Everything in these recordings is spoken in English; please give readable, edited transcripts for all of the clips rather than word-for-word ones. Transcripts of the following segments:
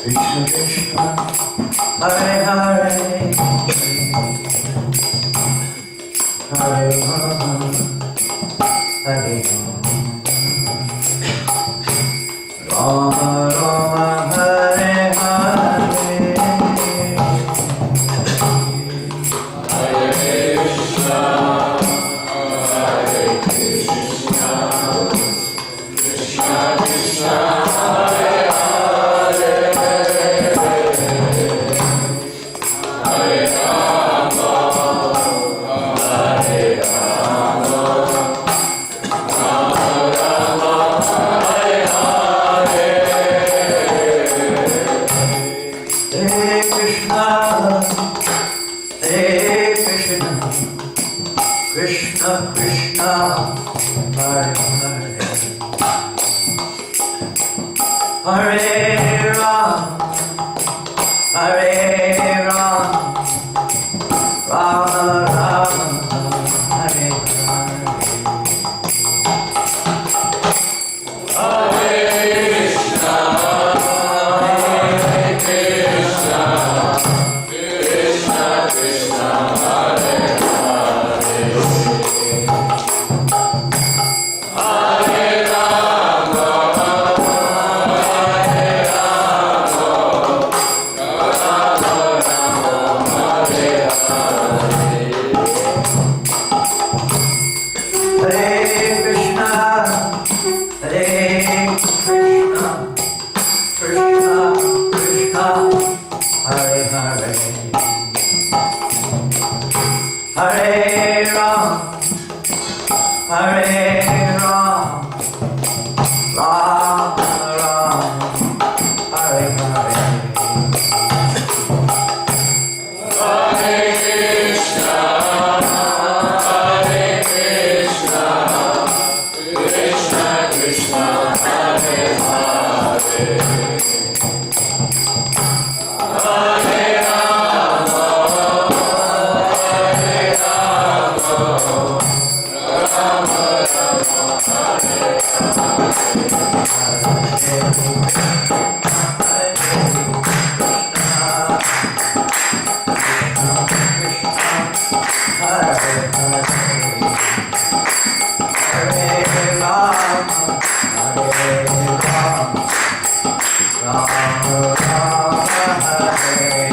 Krishna Krishna, Hare Hare, Hare Rama, Hare Rama, Rama Hare Hare, Hare Krishna, Hare Krishna, Krishna Krishna, Hare Hare, Hare Rama, Hare Rama, Rama Rama, Hare Hare, Hare Krishna, Hare Krishna, Krishna Krishna, Hare Hare, Hare Rama, Hare Rama, Rama Rama, Hare Hare, Hare Krishna, Hare Krishna, Krishna Krishna, Hare Hare, Hare Rama, Hare Rama, Rama Rama, Hare Hare, Hare Krishna, Hare Krishna, Krishna Krishna, Hare Hare, Hare Rama, Hare Rama, Rama Rama, Hare Hare, Hare Krishna, Hare Krishna, Krishna Krishna, Hare Hare, Hare Rama, Hare Rama, Rama Rama, Hare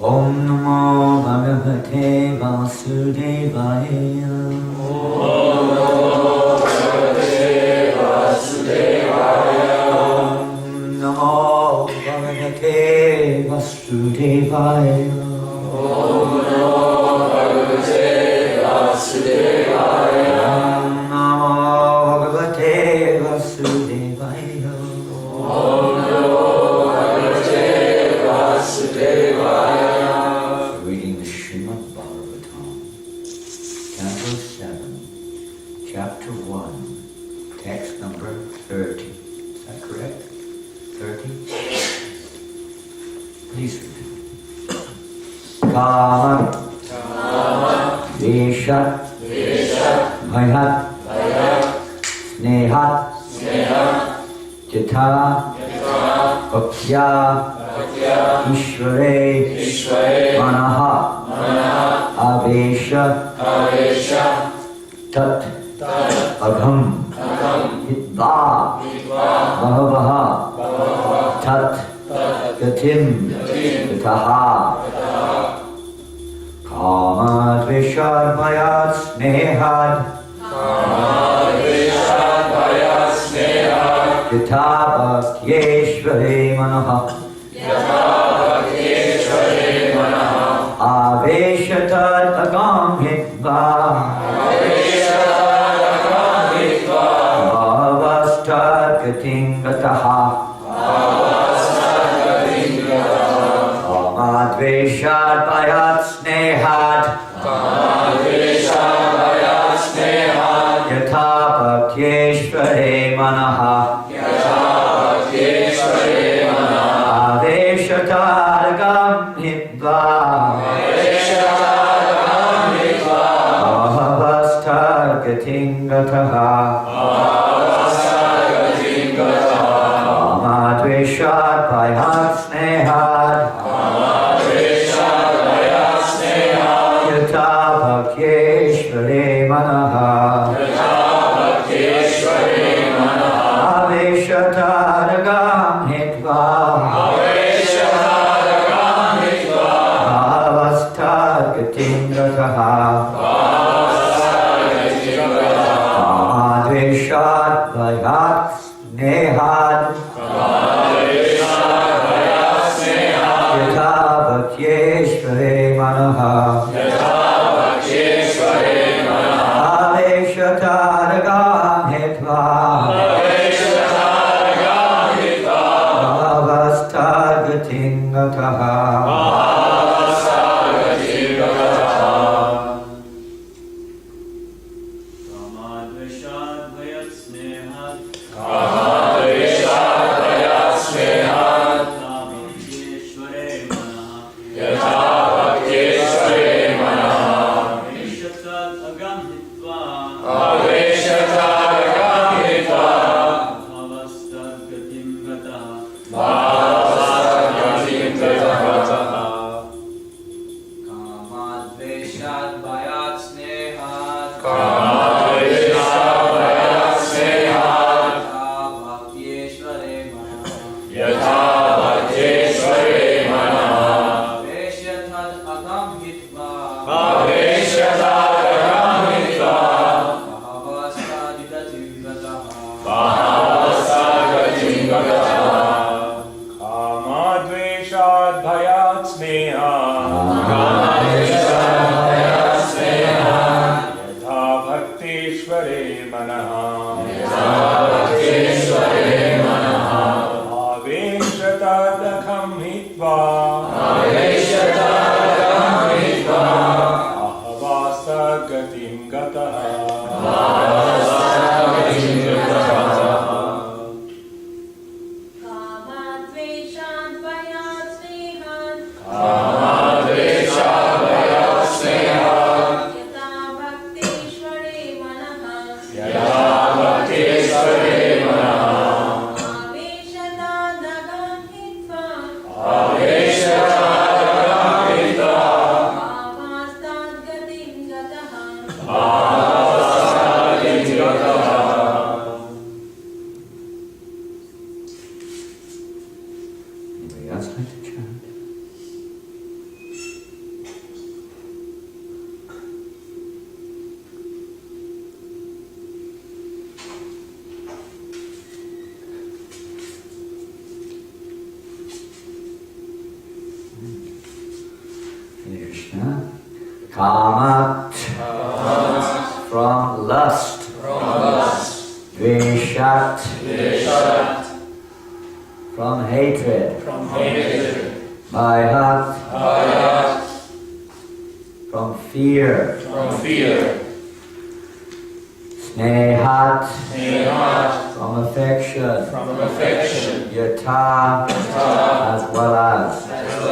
Om Namo Bhagavate Vasudevaya. Om Namo Bhagavate Vasudevaya. Om Namo Bhagavate Vasudevaya. Om Namo Bhagavate Vasudevaya. Om Namo Bhagavate Vasudevaya. Please. Kama, Vesha, Bhayat, Snehat, Jata, Bhaktya, Ishvare, Manaha, Avesha, Tat, Agham, Hitva, Bahavaha, Tat, Gatim, Gataha, Kama, Dveshad, Bhayat, Snehad, Yatha Bhaktyeshvare Manaha Aveshatad Agam Hitva Bhavastad Gating Gataha Kamadveshad Bhayat Snehad Yatha Bhaktyeshvare Manaha Aveshatad Hitva Bhavastad Gating Gataha Kamadveshad Bhayat Snehad Yatha Bhaktyeshvare Manaha Aveshatad Hitva Bhavastad Gating Gataha Kamadveshad Bhayat Snehad Yatha Bhaktyeshvare Manaha Aveshatad Hitva Bhavastad Gating Gataha Kamat, from lust. Dveshat, from hatred. Bhayat, from fear. Snehat, from affection. Yatha, as well as.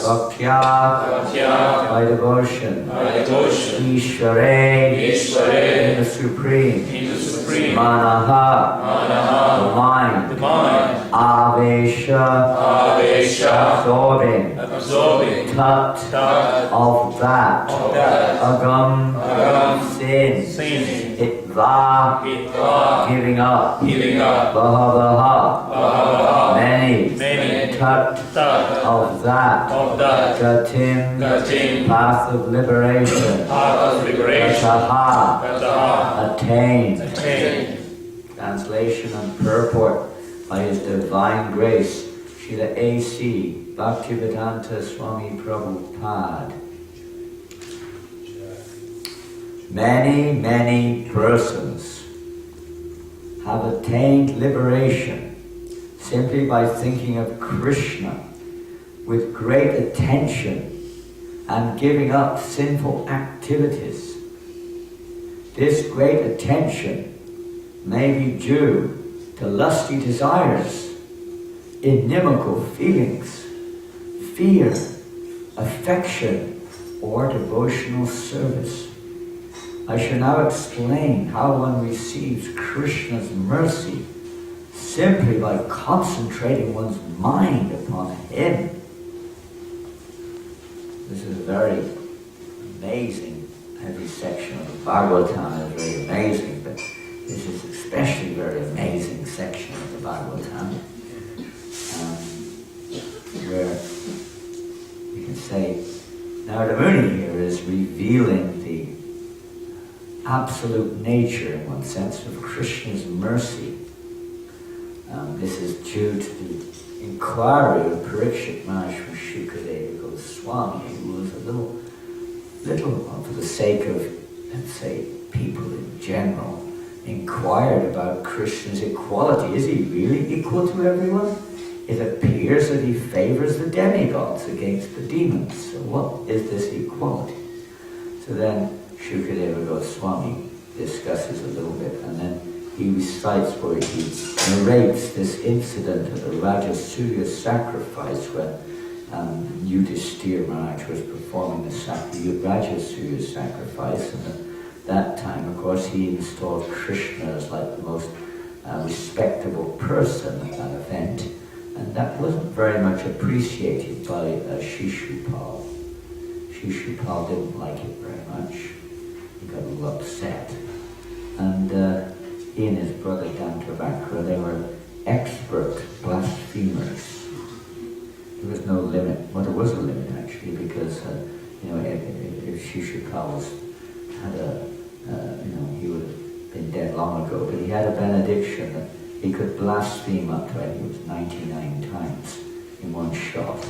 Bhaktya, by devotion, Ishvare, in the Supreme, Manaha, the mind, Avesha, absorbing, Tat, of that, Agam, sin, Itva, giving up, Bahavaha, many, Tat, of that, Gatim, path of liberation, Gataha, attain. Translation and purport by His Divine Grace, Srila A.C. Bhaktivedanta Swami Prabhupada. Many persons have attained liberation simply by thinking of Krishna with great attention and giving up sinful activities. This great attention may be due to lusty desires, inimical feelings, fear, affection, or devotional service. I shall now explain how one receives Krishna's mercy simply by concentrating one's mind upon Him. This is a very amazing, every section of the Bhagavatam is very amazing, but this is especially a very amazing section of the Bhagavatam, where you can say, Narada Muni here is revealing the absolute nature, in one sense, of Krishna's mercy. This is due to the inquiry of Parikshit Maharaj from Shukadeva Goswami, who was a little, for the sake of, let's say, people in general, inquired about Krishna's equality. Is He really equal to everyone? It appears that He favors the demigods against the demons. So what is this equality? So then Shukadeva Goswami discusses a little bit, and then he recites where he narrates this incident of the Rajasuya sacrifice when Yudhishthira Maharaj was performing the Rajasuya sacrifice, and at that time, of course, he installed Krishna as like the most respectable person at that event, and that wasn't very much appreciated by Shishupal. Shishupal didn't like it very much. He got a little upset. And he and his brother Dantavakra, they were expert blasphemers. There was no limit. Well, there was a limit actually, because if Shishupal had he would have been dead long ago. But he had a benediction that he could blaspheme up to, I think it was 99 times in one shot.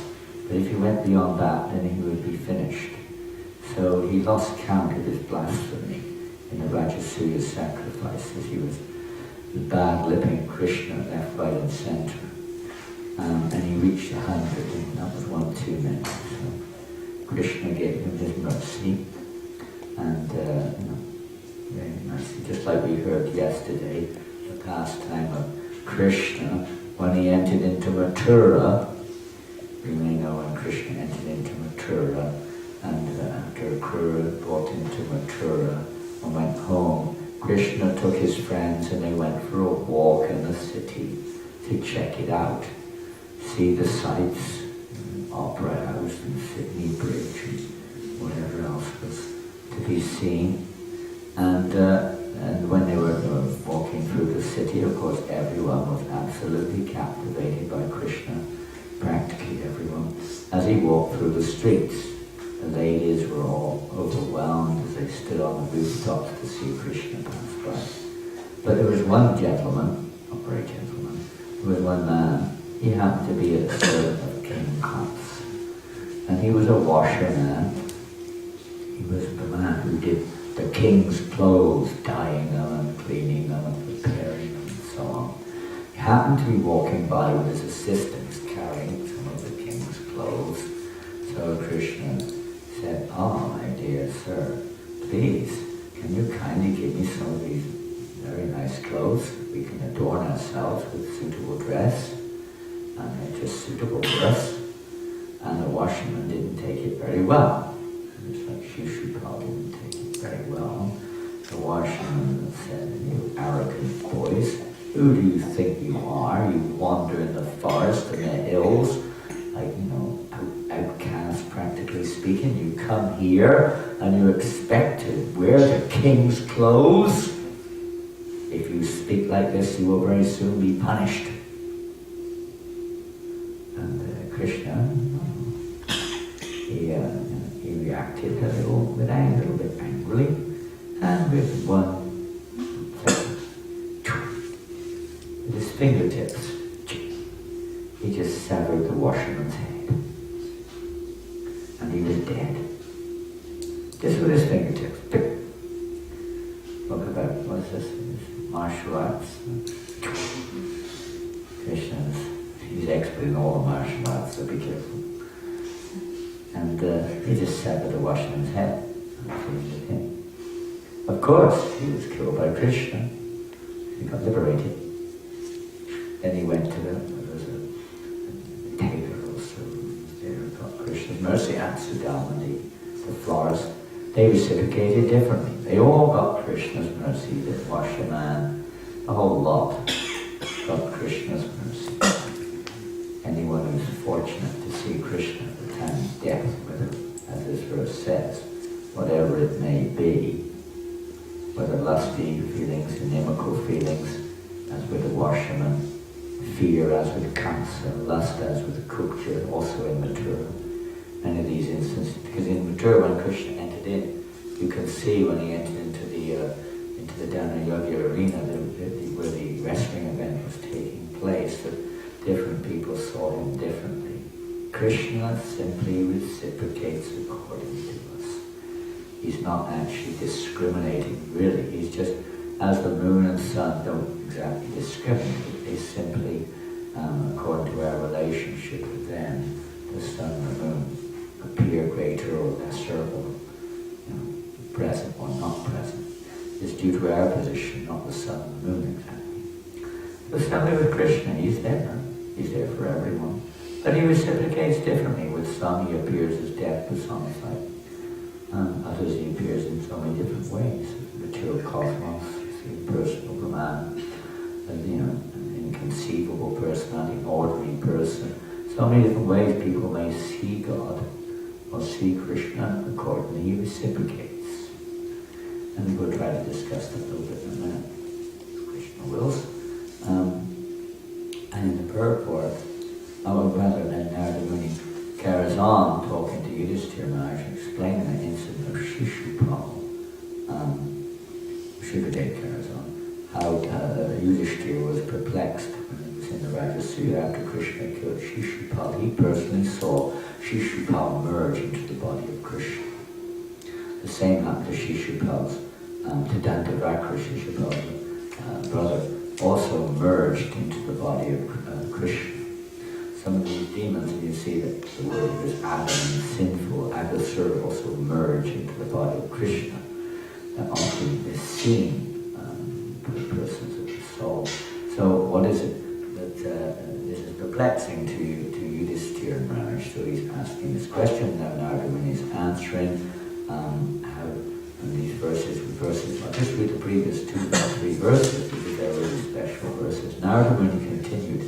But if he went beyond that, then he would be finished. So he lost count of his blasphemy in the Rajasuya sacrifice, as he was bad-lipping Krishna left, right, and center. And he reached 100, and that was one too many. So Krishna gave him his mercy, and very mercy. Just like we heard yesterday, the pastime of Krishna when he entered into Mathura. We may know when Krishna entered into Mathura, and after Krura brought him to Mathura and went home, Krishna took his friends and they went for a walk in the city to check it out, see the sights, Opera House and Sydney Bridge and whatever else was to be seen. And when they were walking through the city, of course, everyone was absolutely captivated by Krishna, practically everyone. As he walked through the streets, the ladies were all overwhelmed as they stood on the rooftops to see Krishna pass by. But there was one gentleman, a great gentleman, there was one man, he happened to be a servant of King Kans. And he was a washerman. He was the man who did the king's clothes, dyeing them and cleaning them and preparing them and so on. He happened to be walking by with his assistants carrying some of the king's clothes. So Krishna said, "Oh, my dear sir, please, can you kindly give me some of these very nice clothes? We can adorn ourselves with suitable dress, and just suitable for us." And the washerman didn't take it very well. Just like Shishupal didn't take it very well. The washerman said, "You arrogant boys, who do you think you are? You wander in the forest and the hills, like, outcasts practically speaking. You come here and you expect to wear the king's clothes? If you speak like this, you will very soon be punished." And Krishna, he reacted a little bit angrily, and with his fingertips, he just severed the washerman's head. And he was dead. Just with his fingertips. Talk about, what is this? Martial arts. Krishna's, he's expert in all the martial arts, so be careful. And he just severed the washerman's head. And him. Of course, he was killed by Krishna. He got liberated. Then he went to there was a tailor also there who got Krishna's mercy at Sudama, the florist. They reciprocated differently. They all got Krishna's mercy. The washerman, a whole lot got Krishna's mercy. Anyone who's fortunate to see Krishna at the time of death, whether, as this verse says, whatever it may be, whether lusty feelings, inimical feelings, as with the washerman, fear as with Kamsa, lust as with the Kupja, also in Mathura. Many of these instances, because in Mathura when Krishna entered in, you can see when he entered into the Dana Yogi arena where the wrestling event was taking place, that different people saw him differently. Krishna simply reciprocates according to us. He's not actually discriminating, really. He's just, as the moon and sun don't exactly discriminate, they simply, according to our relationship with them, the sun and the moon appear greater or lesser, or present or not present. It's due to our position, not the sun and the moon exactly. The same with Krishna, he's there. He's there for everyone. But he reciprocates differently. With some he appears as death personified. Others he appears in so many different ways. The material cosmos, the impersonal Brahman, an inconceivable personality, an ordinary person. So many different ways people may see God or see Krishna. Accordingly, he reciprocates. And we'll try to discuss that a little bit in a minute, if Krishna wills. And in the purport, then Narada Muni carries on talking to Yudhishthira Maharaj, explaining the incident of Shishupal. Shukadeva carries on how Yudhishthira was perplexed when he was in the Rajasuya after Krishna killed Shishupal. He personally saw Shishupal merge into the body of Krishna. The same happened to Shishupal's, to Dantavakra, Shishupal's brother, also merged into the body of Krishna. Some of these demons, and you see that the word is Adam, sinful, Agasura, also merge into the body of Krishna. That often is seen by persons of the soul. So what is it that this is perplexing to Yudhishthira Maharaj? So he's asking this question, now Narada Muni is answering how in these verses, I'll just read the previous 2 or 3 verses because they're really special verses. Narada Muni continued,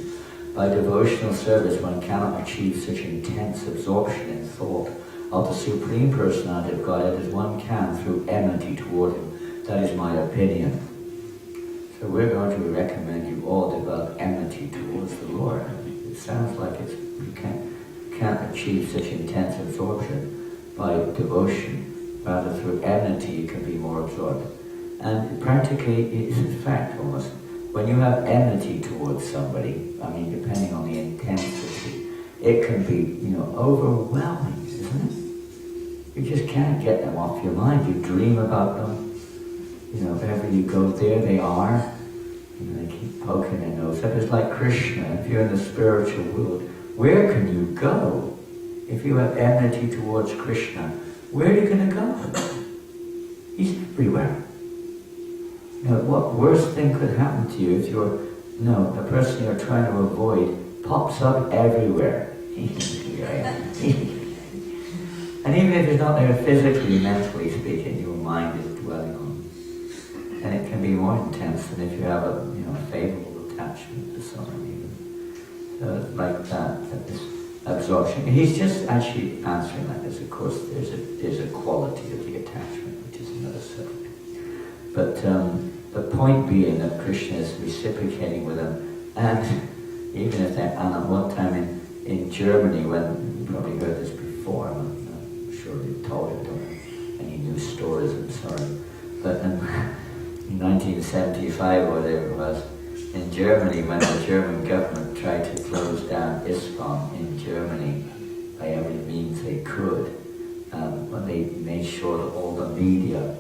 by devotional service one cannot achieve such intense absorption in thought of the Supreme Personality of Godhead as one can through enmity toward Him. That is my opinion. So we're going to recommend you all develop enmity towards the Lord. It sounds like you can't achieve such intense absorption by devotion. Rather, through enmity you can be more absorbed. And practically, it's a fact almost. When you have enmity towards somebody, depending on the intensity, it can be, overwhelming, isn't it? You just can't get them off your mind. You dream about them. Wherever you go, there they are. They keep poking their nose up. It's like Krishna. If you're in the spiritual world, where can you go? If you have enmity towards Krishna, where are you going to go? He's everywhere. What worst thing could happen to you if the person you're trying to avoid pops up everywhere? Here I am. And even if it's not there physically, mentally speaking, your mind is dwelling on. And it can be more intense than if you have a favorable attachment to someone even. So it's like that this absorption. He's just actually answering like this. Of course, there's a quality of the attachment, which is another subject. But the point being that Krishna is reciprocating with them, and even if they're, and at one time in Germany, when you probably heard this before, I'm sure they've told it, don't have any new stories, I'm sorry, but in 1975 or whatever it was, in Germany, when the German government tried to close down ISKCON in Germany by every means they could, when they made sure that all the media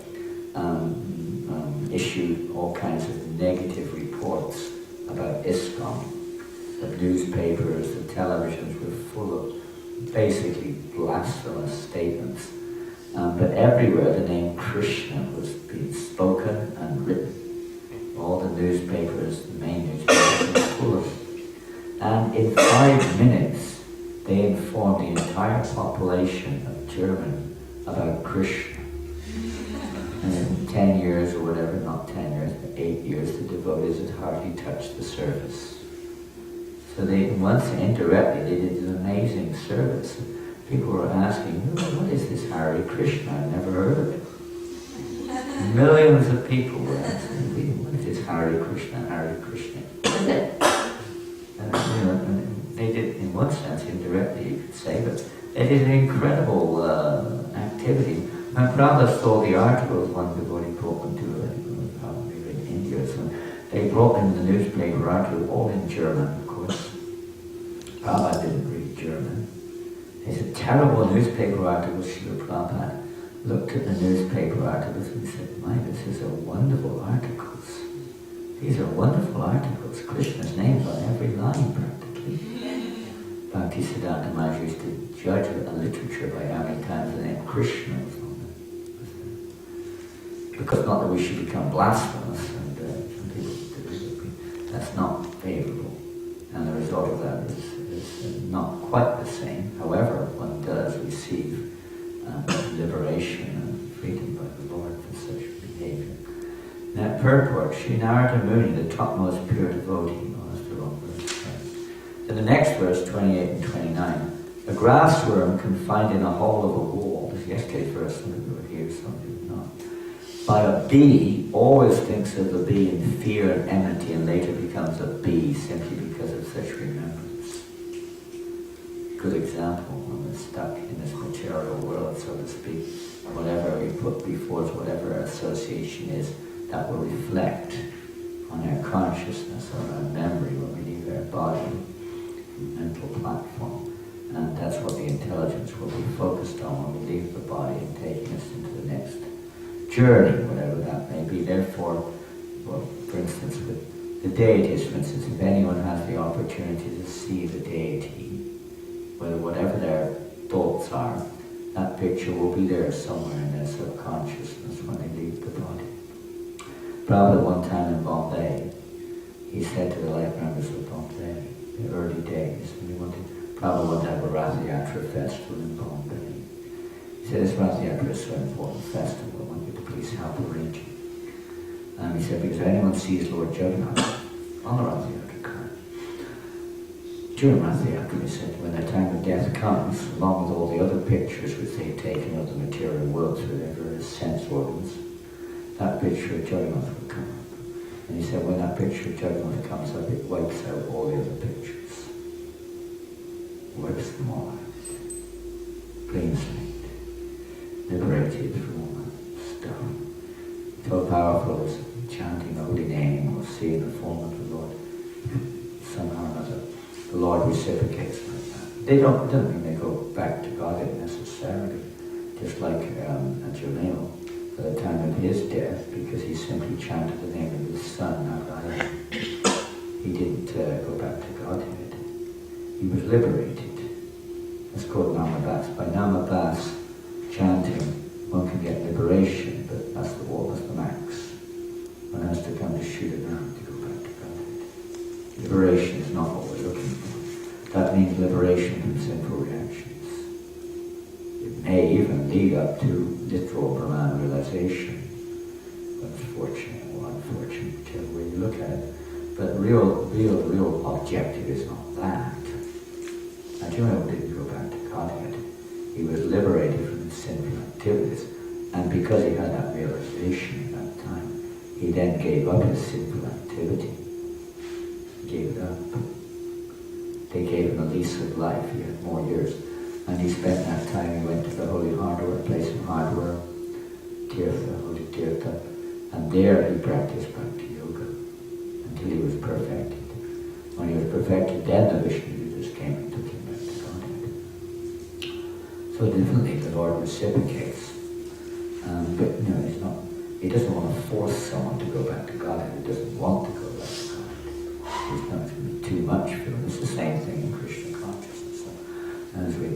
issued all kinds of negative reports about ISKCON. The newspapers, the televisions were full of basically blasphemous statements. But everywhere the name Krishna was being spoken and written. All the newspapers, the main newspapers, were full of it. And in 5 minutes, they informed the entire population of Germany about Krishna. And in 10 years or whatever, not 10 years, but 8 years, the devotees had hardly touched the surface. So they, once indirectly, they did an amazing service. People were asking, what is this Hare Krishna? I've never heard of it. Millions of people were asking, what is this Hare Krishna, Hare Krishna? What is it? And they did, in one sense, indirectly, you could say, but they did an incredible activity. My brother saw the articles, one devotee brought them to it, probably in India, so they brought them the newspaper article, all in German, of course. Prabhupada didn't read German. It's a terrible newspaper article. Srila Prabhupada looked at the newspaper articles and said, my, this is a wonderful articles. These are wonderful articles. Krishna's name's on every line practically. Bhaktisiddhanta Maharaj used to judge a literature by how many times the name Krishna was on it. Because not that we should become blasphemous, and some people do, but that's not favorable. And the result of that is not quite the same. However, one does receive liberation and freedom by the Lord for such behavior. Now, purport, Sri Narada Muni, the topmost pure devotee, that's the wrong verse. In the next verse, 28 and 29, a grassworm confined in a hole of a wall, this is yesterday's verse, some of you were here, some of you were not, by a bee, always thinks of the bee in fear and enmity and later becomes a bee simply because of such remembrance. Good example, when we're stuck in this material world, so to speak, whatever we put before us, whatever our association is, that will reflect on our consciousness or our memory when we leave our body, mental platform. And that's what the intelligence will be focused on when we leave the body and taking us into the next journey, whatever that may be. Therefore, well, for instance, with the deities, for instance, if anyone has the opportunity to see the deity, whatever their thoughts are, that picture will be there somewhere in their subconsciousness when they leave the body. Prabhupada one time in Bombay, he said to the life members of Bombay, in the early days, when Prabhupada wanted to have a Rath Yatra festival in Bombay. He said, this Rath Yatra is so important festival, I want you to please help arrange it. And he said, because if anyone sees Lord Jagannath on the Rath Yatra card, during Rath Yatra, he said, when the time of death comes, along with all the other pictures which they've taken of the material world through their various sense organs, that picture of Jagannath will come up. And he said, when that picture of Jagannath comes up, it wipes out all the other pictures. Wipes them all out. Clean slate. Liberated from all that stuff. So powerful as chanting the holy name or seeing the form of the Lord. Somehow or another, the Lord reciprocates like that. It doesn't mean they go back to God necessarily. Just like Jamil, at the time of his death, because he simply chanted the name of his son, Narayana. He didn't go back to Godhead. He was liberated. That's called Namabhas. By Namabhas chanting, one can get liberation, but that's the wall, that's the max. One has to come to Shuddhanam to go back to Godhead. Liberation is not what we're looking for. That means liberation from sinful reactions. It may even lead up to literal Brahman realization. What's fortunate or unfortunate, whichever way you look at it. But real objective is not that. Arjuna didn't go back to Godhead. He was liberated from his sinful activities, and because he had that realization at that time, he then gave up his sinful activity. He gave it up. They gave him a lease of life. He had more years. And he spent that time, he went to the holy hardware, place of hardware, Tirtha, holy Tirtha, and there he practiced Bhakti Yoga until he was perfected. When he was perfected, then the Vishnu Dusas came and took him back to Godhead. So definitely the Lord reciprocates. But he doesn't want to force someone to go back to Godhead who doesn't want to go back to Godhead. It's not going to be too much for him. It's the same thing in Krishna consciousness. So, as we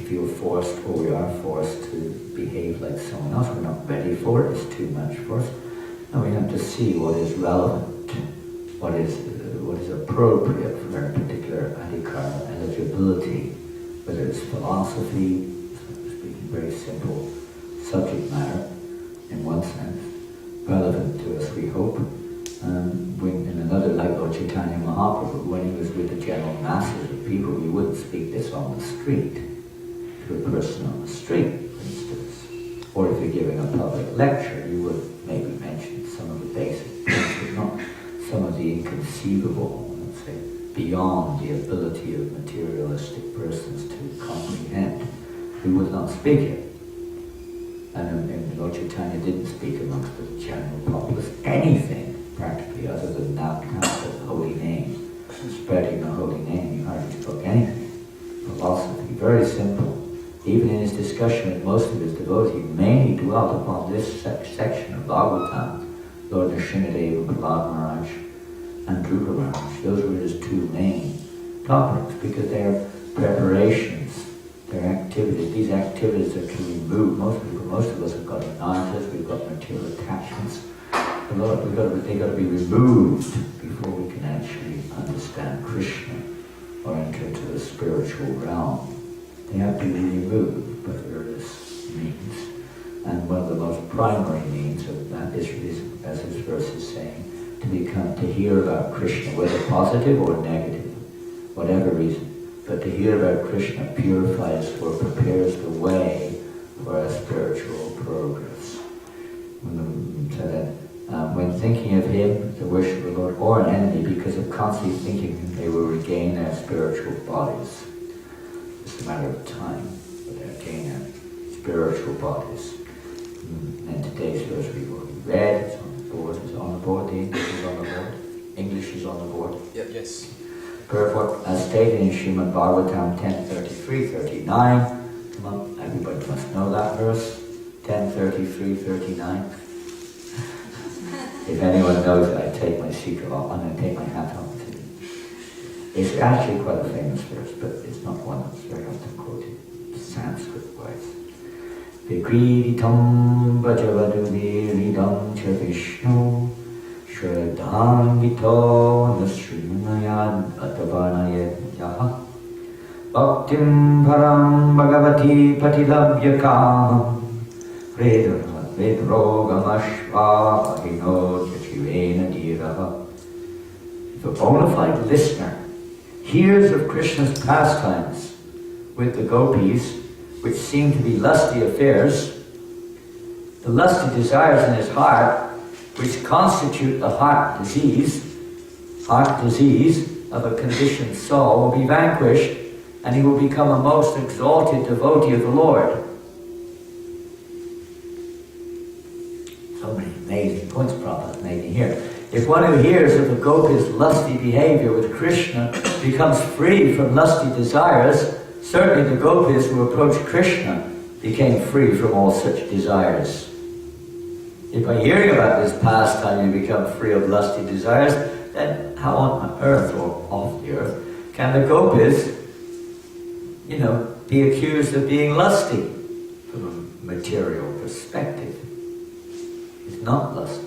feel forced, or we are forced to behave like someone else, we're not ready for it, it's too much for us. No, we have to see what is relevant, what is appropriate for our particular adhikara eligibility, whether it's philosophy, speaking very simple subject matter, in one sense, relevant to us, we hope. When in another, like Lord Chaitanya Mahaprabhu, when he was with the general masses of people, he wouldn't speak this on the street, to a person on the street, for instance. Or if you're giving a public lecture, you would maybe mention some of the basic things, but not some of the inconceivable, let's say, beyond the ability of materialistic persons to comprehend. We would not speak it. And Lord Chaitanya didn't speak amongst the general populace anything practically other than that of the holy name, spreading the holy name. He hardly spoke anything. Philosophy, very simple. Even in his discussion with most of his devotees, he mainly dwelt upon this section of Bhagavatam, Lord Nrsimhadeva, Prahlad Maharaj, and Dhruva Maharaj. Those were his two main topics, because they are preparations, their activities. These activities are to remove, most of us have got anarthas, we've got material attachments. They've got to be removed before we can actually understand Krishna or enter into the spiritual realm. They have to be removed by various means. And one of the most primary means of that is, as this verse is saying, to hear about Krishna, whether positive or negative, whatever reason. But to hear about Krishna purifies or prepares the way for a spiritual progress. When thinking of him, the worship of the Lord, or an enemy, because of constantly thinking him, they will regain their spiritual bodies. It's a matter of time, but they gain their spiritual bodies. And today's verse we've already read, it's on the board, the English is on the board. English is on the board. Yeah, yes. Purport, as stated in Srimad Bhagavatam 10:33-39. Come on, everybody must know that verse. 10:33-39. If anyone knows it, I take my secret off. I'm going to take my hat off to you. It's actually quite a famous verse, but it's not one that's very often quoted Sanskrit-wise. Vikriditam bhajavaduviridam cha Vishnu Shraddhangito nasrimayad atavanayat yaha Bhaktim param bhagavati patilabhya kamam If a bona fide listener hears of Krishna's pastimes with the gopis, which seem to be lusty affairs, the lusty desires in his heart, which constitute the heart disease of a conditioned soul, will be vanquished, and he will become a most exalted devotee of the Lord. So many amazing points Prabhupada is making here. If one who hears of the gopis' lusty behavior with Krishna becomes free from lusty desires, certainly the gopis who approached Krishna became free from all such desires. If by hearing about this pastime you become free of lusty desires, then how on earth or off the earth can the gopis, be accused of being lusty from a material perspective? It's not lust,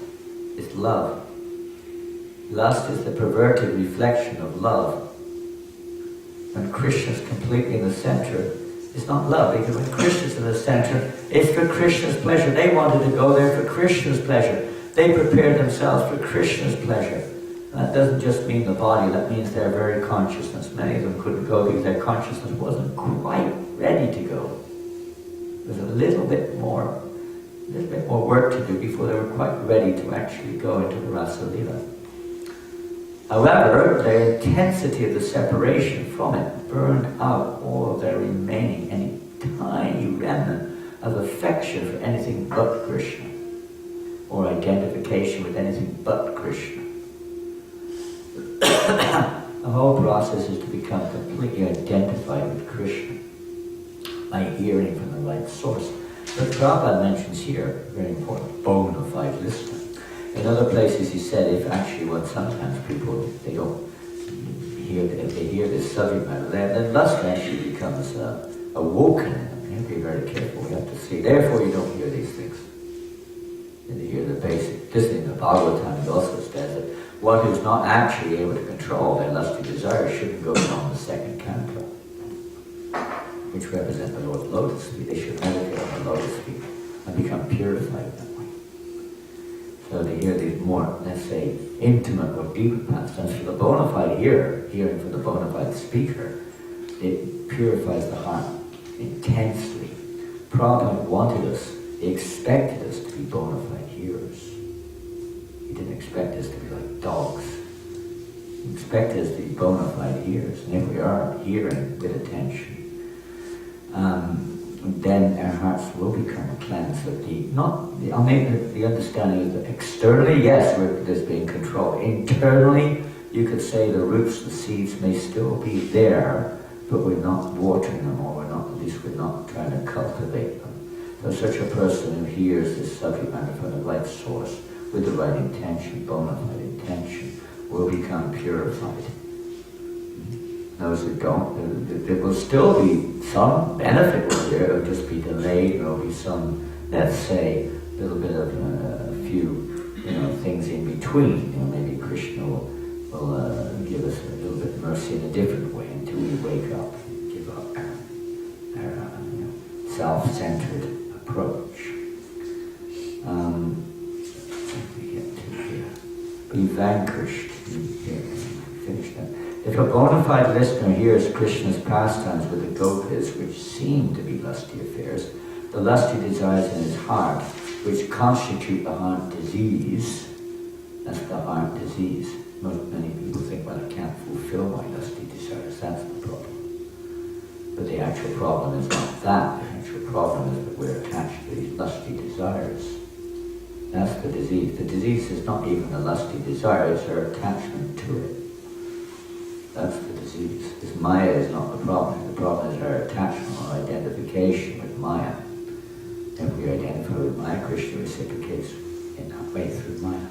it's love. Lust is the perverted reflection of love. When Krishna is completely in the center, It's not love, because when Krishna's in the center, it's for Krishna's pleasure. They wanted to go there for Krishna's pleasure. They prepared themselves for Krishna's pleasure. And that doesn't just mean the body, that means their very consciousness. Many of them couldn't go because their consciousness wasn't quite ready to go. There's a little bit more work to do before they were quite ready to actually go into the Rasa Leela. However, the intensity of the separation from it burned out all of their remaining, any tiny remnant of affection for anything but Krishna, or identification with anything but Krishna. The whole process is to become completely identified with Krishna by hearing from the right source. But Prabhupada mentions here, very important, bona fide listener. In other places he said, if actually what sometimes people, they don't hear, if they hear this subject matter, then lust actually becomes awoken in them. You have to be very careful, you have to see. Therefore you don't hear these things. You hear the basic. This in the Bhagavatam, he also says that one who's not actually able to control their lusty desires shouldn't go beyond the second canto, which represent the Lord's lotus feet. They should meditate on the lotus feet and become purified that way. So to hear these more, let's say, intimate or deeper pastimes for the bona fide hearer, hearing from the bona fide speaker, it purifies the heart intensely. Prabhupada wanted us, he expected us to be bona fide hearers. He didn't expect us to be like dogs. He expected us to be bona fide hearers. And if we are hearing with attention, then our hearts will become cleansed of I'll make the understanding is that externally, yes, there's being control. Internally, you could say the roots, the seeds may still be there, but we're not watering them, or at least we're not trying to cultivate them. So such a person who hears this subject matter from the right source, with the right intention, bona fide intention, will become purified. Those who don't, there will still be some benefit there. It will just be delayed. There will be some, let's say, a little bit of a few, things in between. Maybe Krishna will give us a little bit of mercy in a different way until we wake up and give up our self-centered approach. Be vanquished. Finish that. If a bona fide listener hears Krishna's pastimes with the gopas, which seem to be lusty affairs, the lusty desires in his heart, which constitute the heart disease, that's the heart disease. Many people think, well, I can't fulfill my lusty desires, that's the problem. But the actual problem is not that. The actual problem is that we're attached to these lusty desires. That's the disease. The disease is not even the lusty desire, it's our attachment to it. That's the disease. Because Maya is not the problem. The problem is our attachment or identification with Maya. If we identify with Maya, Krishna reciprocates in that way through Maya.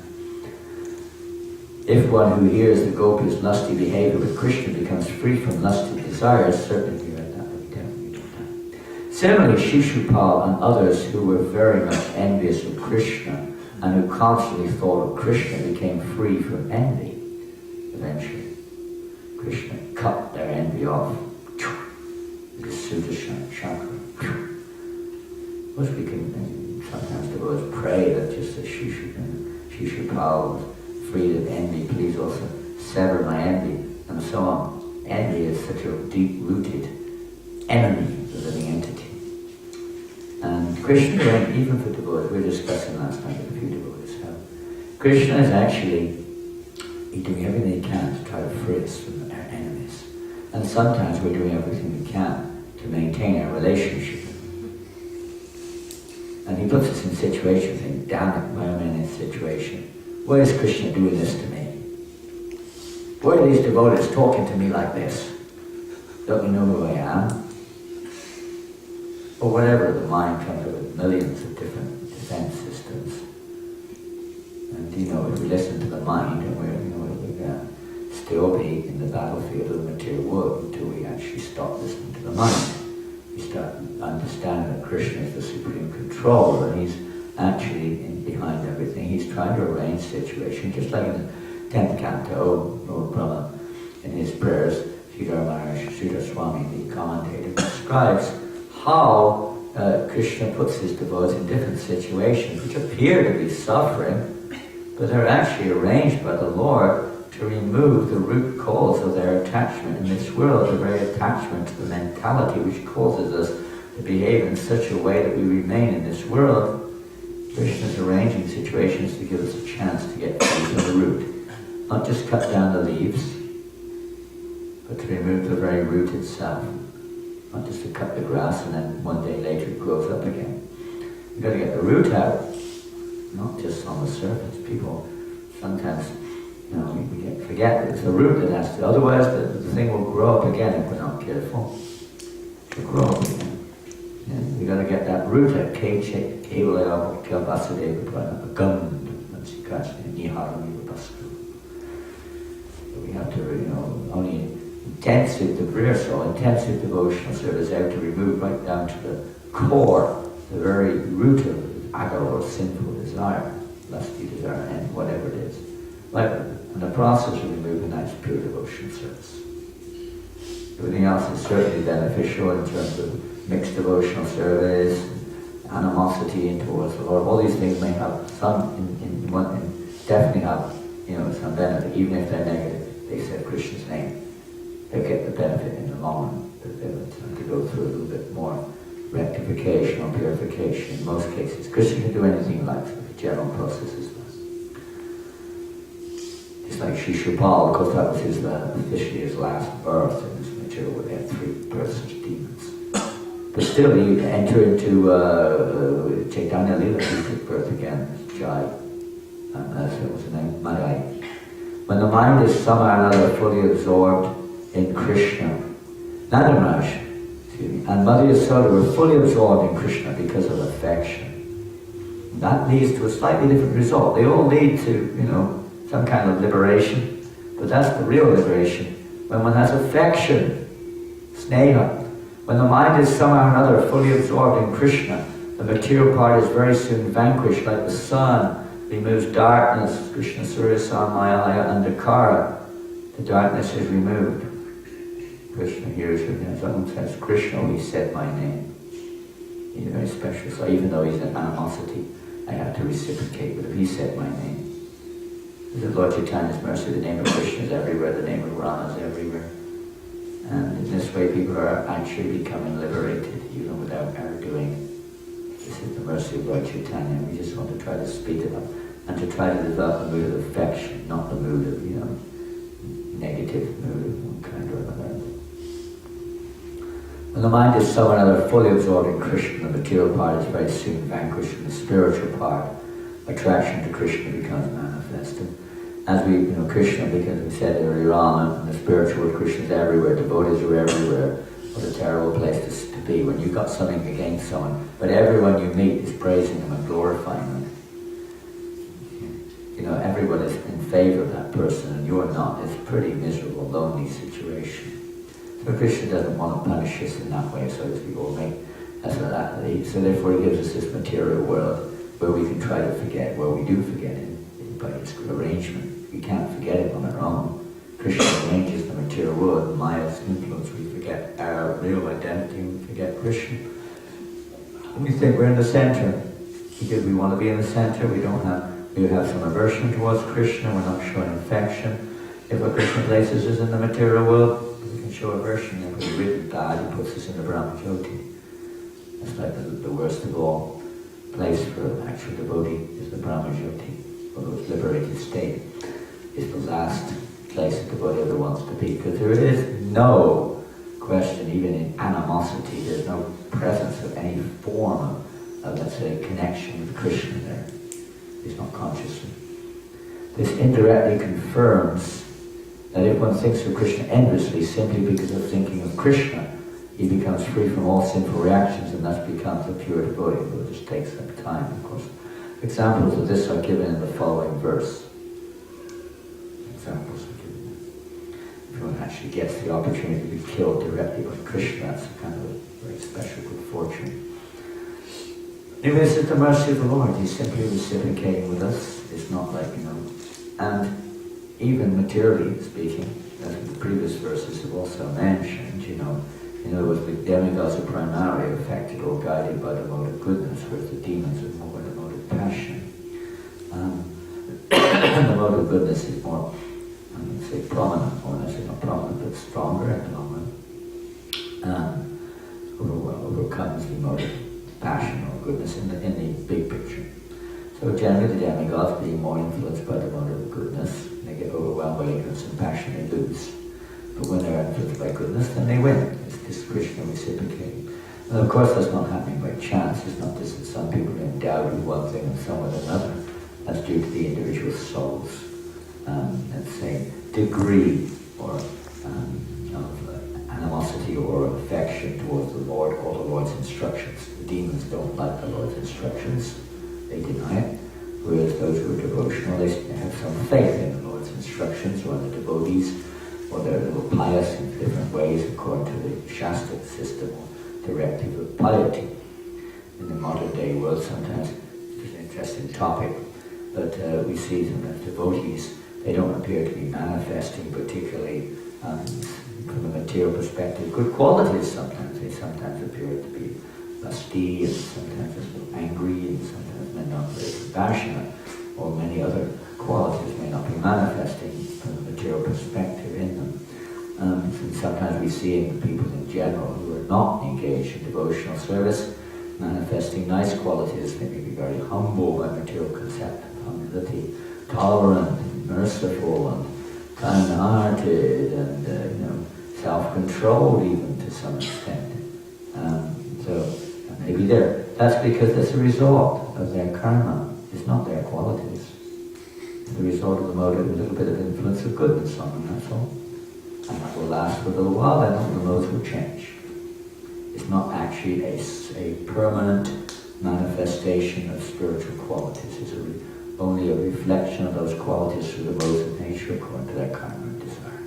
If one who hears the gopis' lusty behavior with Krishna becomes free from lusty desires, certainly we read that, but we definitely don't that. Similarly, Shishupal and others who were very much envious of Krishna and who constantly thought of Krishna became free from envy eventually. Krishna cut their envy off with his Sudarshan chakra. Which we can sometimes devotees pray that just as Shishupal was freed of envy, please also sever my envy, and so on. Envy is such a deep-rooted enemy of the living entity. And Krishna, even for devotees, we were discussing last night with a few devotees, how Krishna is actually doing everything he can to try to free us from our enemies. And sometimes we're doing everything we can to maintain our relationship. And he puts us in situations, saying, damn it, why am I in this situation? Why is Krishna doing this to me? Why are these devotees talking to me like this? Don't you know who I am? Or whatever, the mind comes up with millions of different defense systems. And if we listen to the mind, and we're going to still be in the battlefield of the material world until we actually stop listening to the mind. We start understanding that Krishna is the supreme controller, and he's actually behind everything. He's trying to arrange situations, just like in the 10th canto, Lord Brahma, in his prayers, Sridhar Maharaj, Sridhar Swami, the commentator, describes how Krishna puts his devotees in different situations which appear to be suffering, but they're actually arranged by the Lord to remove the root cause of their attachment in this world, the very attachment to the mentality which causes us to behave in such a way that we remain in this world. Krishna is arranging situations to give us a chance to get to the root. Not just cut down the leaves, but to remove the very root itself. Not just to cut the grass and then one day later it grows up again. You've got to get the root out, not just on the surface. People sometimes, we forget that it's the root that has to, otherwise the thing will grow up again if we're not careful. It'll grow up again. You've got to get that root out. We have to, only intensive intensive devotional service out to remove right down to the core, the very root of ego or sinful desire, lusty desire, and whatever it is. And the process of removing that is pure devotional service. Everything else is certainly beneficial in terms of mixed devotional service, animosity towards the Lord. All these things may have some, definitely have, some benefit, even if they're negative. They said Krishna's name. They get the benefit in the long run, but they would have to go through a little bit more rectification or purification in most cases. Krishna can do anything he likes, but the general process is less. Just like Shishupal, of course that was officially his last birth in this material where they had 3 births as demons. But still he entered into Chaitanya Lila, he took birth again as Jai. What was the name? Madai. When the mind is somehow or another fully absorbed in Krishna, Nanda Maharaj, and Mother Yasoda were fully absorbed in Krishna because of affection. That leads to a slightly different result. They all lead to, some kind of liberation, but that's the real liberation. When one has affection, sneha, when the mind is somehow or another fully absorbed in Krishna, the material part is very soon vanquished, like the sun removes darkness, Krishna Surya Samayalaya Andhakara, the darkness is removed. Krishna hears him, someone says, Krishna, he said my name. He's very special, so even though he's an animosity, I have to reciprocate, but if he said my name. The Lord Chaitanya's mercy, the name of Krishna is everywhere, the name of Rama is everywhere. And in this way people are actually becoming liberated, even without our doing. This is the mercy of Lord Chaitanya. We just want to try to speed it up and to try to develop a mood of affection, not the mood of, negative mood of one kind or another. When the mind is so or another fully absorbed in Krishna, the material part is very soon vanquished, and the spiritual part, attraction to Krishna, becomes manifested. As we, Krishna, because we said earlier on, and the spiritual world, Krishna is everywhere, devotees are everywhere. What a terrible place to be when you've got something against someone, but everyone you meet is praising them and glorifying them. Everyone is in favor of that person and you're not. It's a pretty miserable, lonely situation. So Krishna doesn't want to punish us in that way, so as we all make. So therefore he gives us this material world where we can try to forget, where we do forget it by its arrangement. We can't forget it on our own. Krishna arranges the material world, and Maya's influence. We forget our real identity, we forget Krishna. We think we're in the center. Because we want to be in the center, we have some aversion towards Krishna, we're not showing affection. If a Krishna places us in the material world, we can show aversion. If we're really bad, he puts us in the Brahmajyoti. That's like the worst of all place for an actual devotee is the Brahmajyoti, although it's liberated state. Is the last place a devotee ever wants to be, because there is no question, even in animosity, there's no presence of any form of let's say, connection with Krishna there. He's not consciously. This indirectly confirms that if one thinks of Krishna endlessly simply because of thinking of Krishna, he becomes free from all sinful reactions and thus becomes a pure devotee. It will just take some time, of course. Examples of this are given in the following verse. Examples are given. If one actually gets the opportunity to be killed directly by Krishna, that's kind of a very special good fortune. Anyway, this is the mercy of the Lord. He's simply reciprocating with us. It's not like, and even materially speaking, as the previous verses have also mentioned, In other words, the demigods are primarily affected or guided by the mode of goodness, whereas the demons are more by the mode of passion. The mode of goodness is more, I would say, prominent, or I say not prominent, but stronger in the long run. Overcomes the mode of passion or goodness in the big picture. So generally the demigods, being more influenced by the mode of goodness, they get overwhelmed by ignorance and passion, they lose. But when they're influenced by goodness, then they win. It's this Krishna reciprocating. And of course that's not happening by chance. It's not just that some people are endowed with one thing and some with another. That's due to the individual soul's, let's say, degree or of animosity or affection towards the Lord or the Lord's instructions. The demons don't like the Lord's instructions. They deny it. Whereas those who are devotional, they have some faith in the Lord's instructions, or the devotees, or they're a little pious in different ways according to the Shastra system or directive of piety. In the modern day world sometimes it's an interesting topic, but we see sometimes devotees, they don't appear to be manifesting particularly from a material perspective good qualities sometimes. They sometimes appear to be lusty and sometimes just angry and sometimes may not be very compassionate, or many other qualities may not be manifesting from a material perspective in them. And sometimes we see in people in general who are not engaged in devotional service manifesting nice qualities. They may be very humble by material concept of humility, tolerant, and merciful, and kind-hearted, and self-controlled even to some extent. So maybe that's because it's a result of their karma. It's not their qualities. It's the result of the mode of a little bit of influence of goodness on them, that's all. And that will last for a little while, then all the modes will change. It's not actually a permanent manifestation of spiritual qualities. It's only a reflection of those qualities through the modes of nature according to their karma and desire.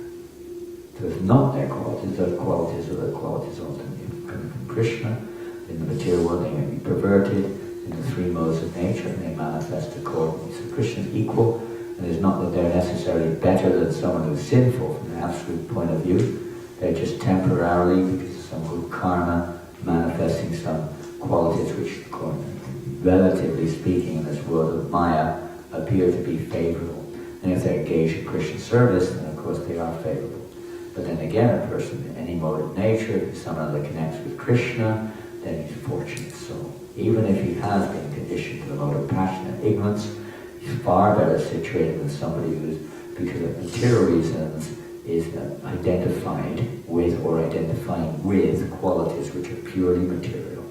So it's not their qualities, those qualities are the qualities ultimately coming from Krishna. In the material world they may be perverted in the three modes of nature and they manifest accordingly. So Krishna is equal, and it's not that they're necessarily better than someone who's sinful from the absolute point of view. They're just temporarily, because of some good karma, manifesting some qualities which, relatively speaking, in this world of Maya, appear to be favorable. And if they're engaged in Krishna service, then of course they are favorable. But then again, a person in any mode of nature, if someone that connects with Krishna, then he's a fortunate soul. Even if he has been conditioned to the mode of passion and ignorance, he's far better situated than somebody who's, because of material reasons, is identified with or identifying with qualities which are purely material.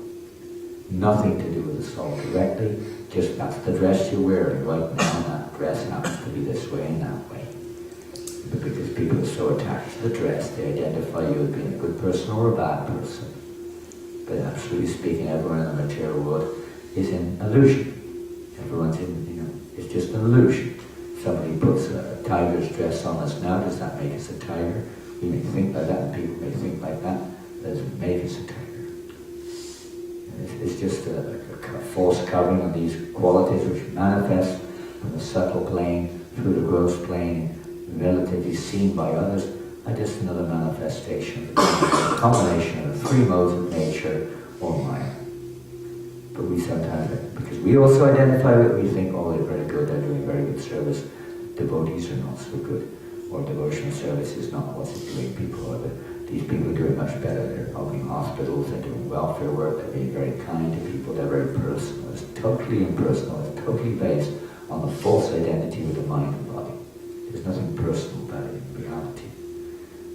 Nothing to do with the soul directly, just that's the dress you're wearing right now, and that dress happens to be this way and that way. But because people are so attached to the dress, they identify you as being a good person or a bad person. But absolutely speaking, everyone in the material world is in illusion. Everyone's it's just an illusion. Somebody puts a tiger's dress on us now, does that make us a tiger? We may think like that, and people may think like that, but it doesn't make us a tiger. It's just a false covering of these qualities which manifest from the subtle plane through the gross plane, relatively seen by others, are just another manifestation of the combination of the three modes of nature or Maya. But we sometimes, because we also identify with it, we think, oh, they're very good, they're doing very good service. Devotees are not so good, or devotional service is not what's it doing. These people are doing much better. They're opening hospitals, they're doing welfare work, they're being very kind to people, they're very personal. It's totally impersonal, it's totally based on the false identity with the mind and body. There's nothing personal about it in reality.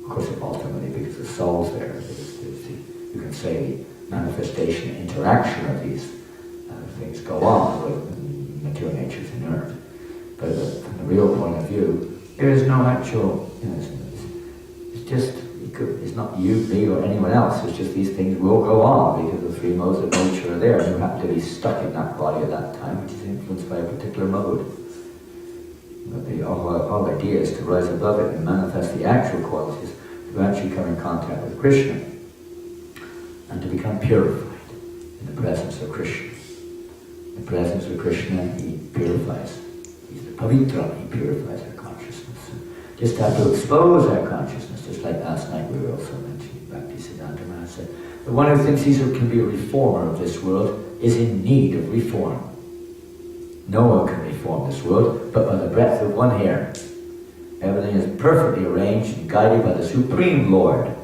Of course, ultimately, because the soul's there, you can say the manifestation and interaction of these things go on with material nature's inert. But from the real point of view, there is no actual, it's just, it's not you, me, or anyone else. It's just these things will go on because the three modes of nature are there, and you happen to be stuck in that body at that time, which is influenced by a particular mode. But the whole idea is to rise above it and manifest the actual qualities, to actually come in contact with Krishna, and to become purified in the presence of Krishna. In the presence of Krishna, he purifies. He's the pavitra, he purifies our consciousness. Just have to expose our consciousness, just like last night we were also mentioning Bhaktisiddhanta Maharaj The one who thinks he can be a reformer of this world is in need of reform. No one can reform this world but by the breadth of one hair. Everything is perfectly arranged and guided by the Supreme Lord.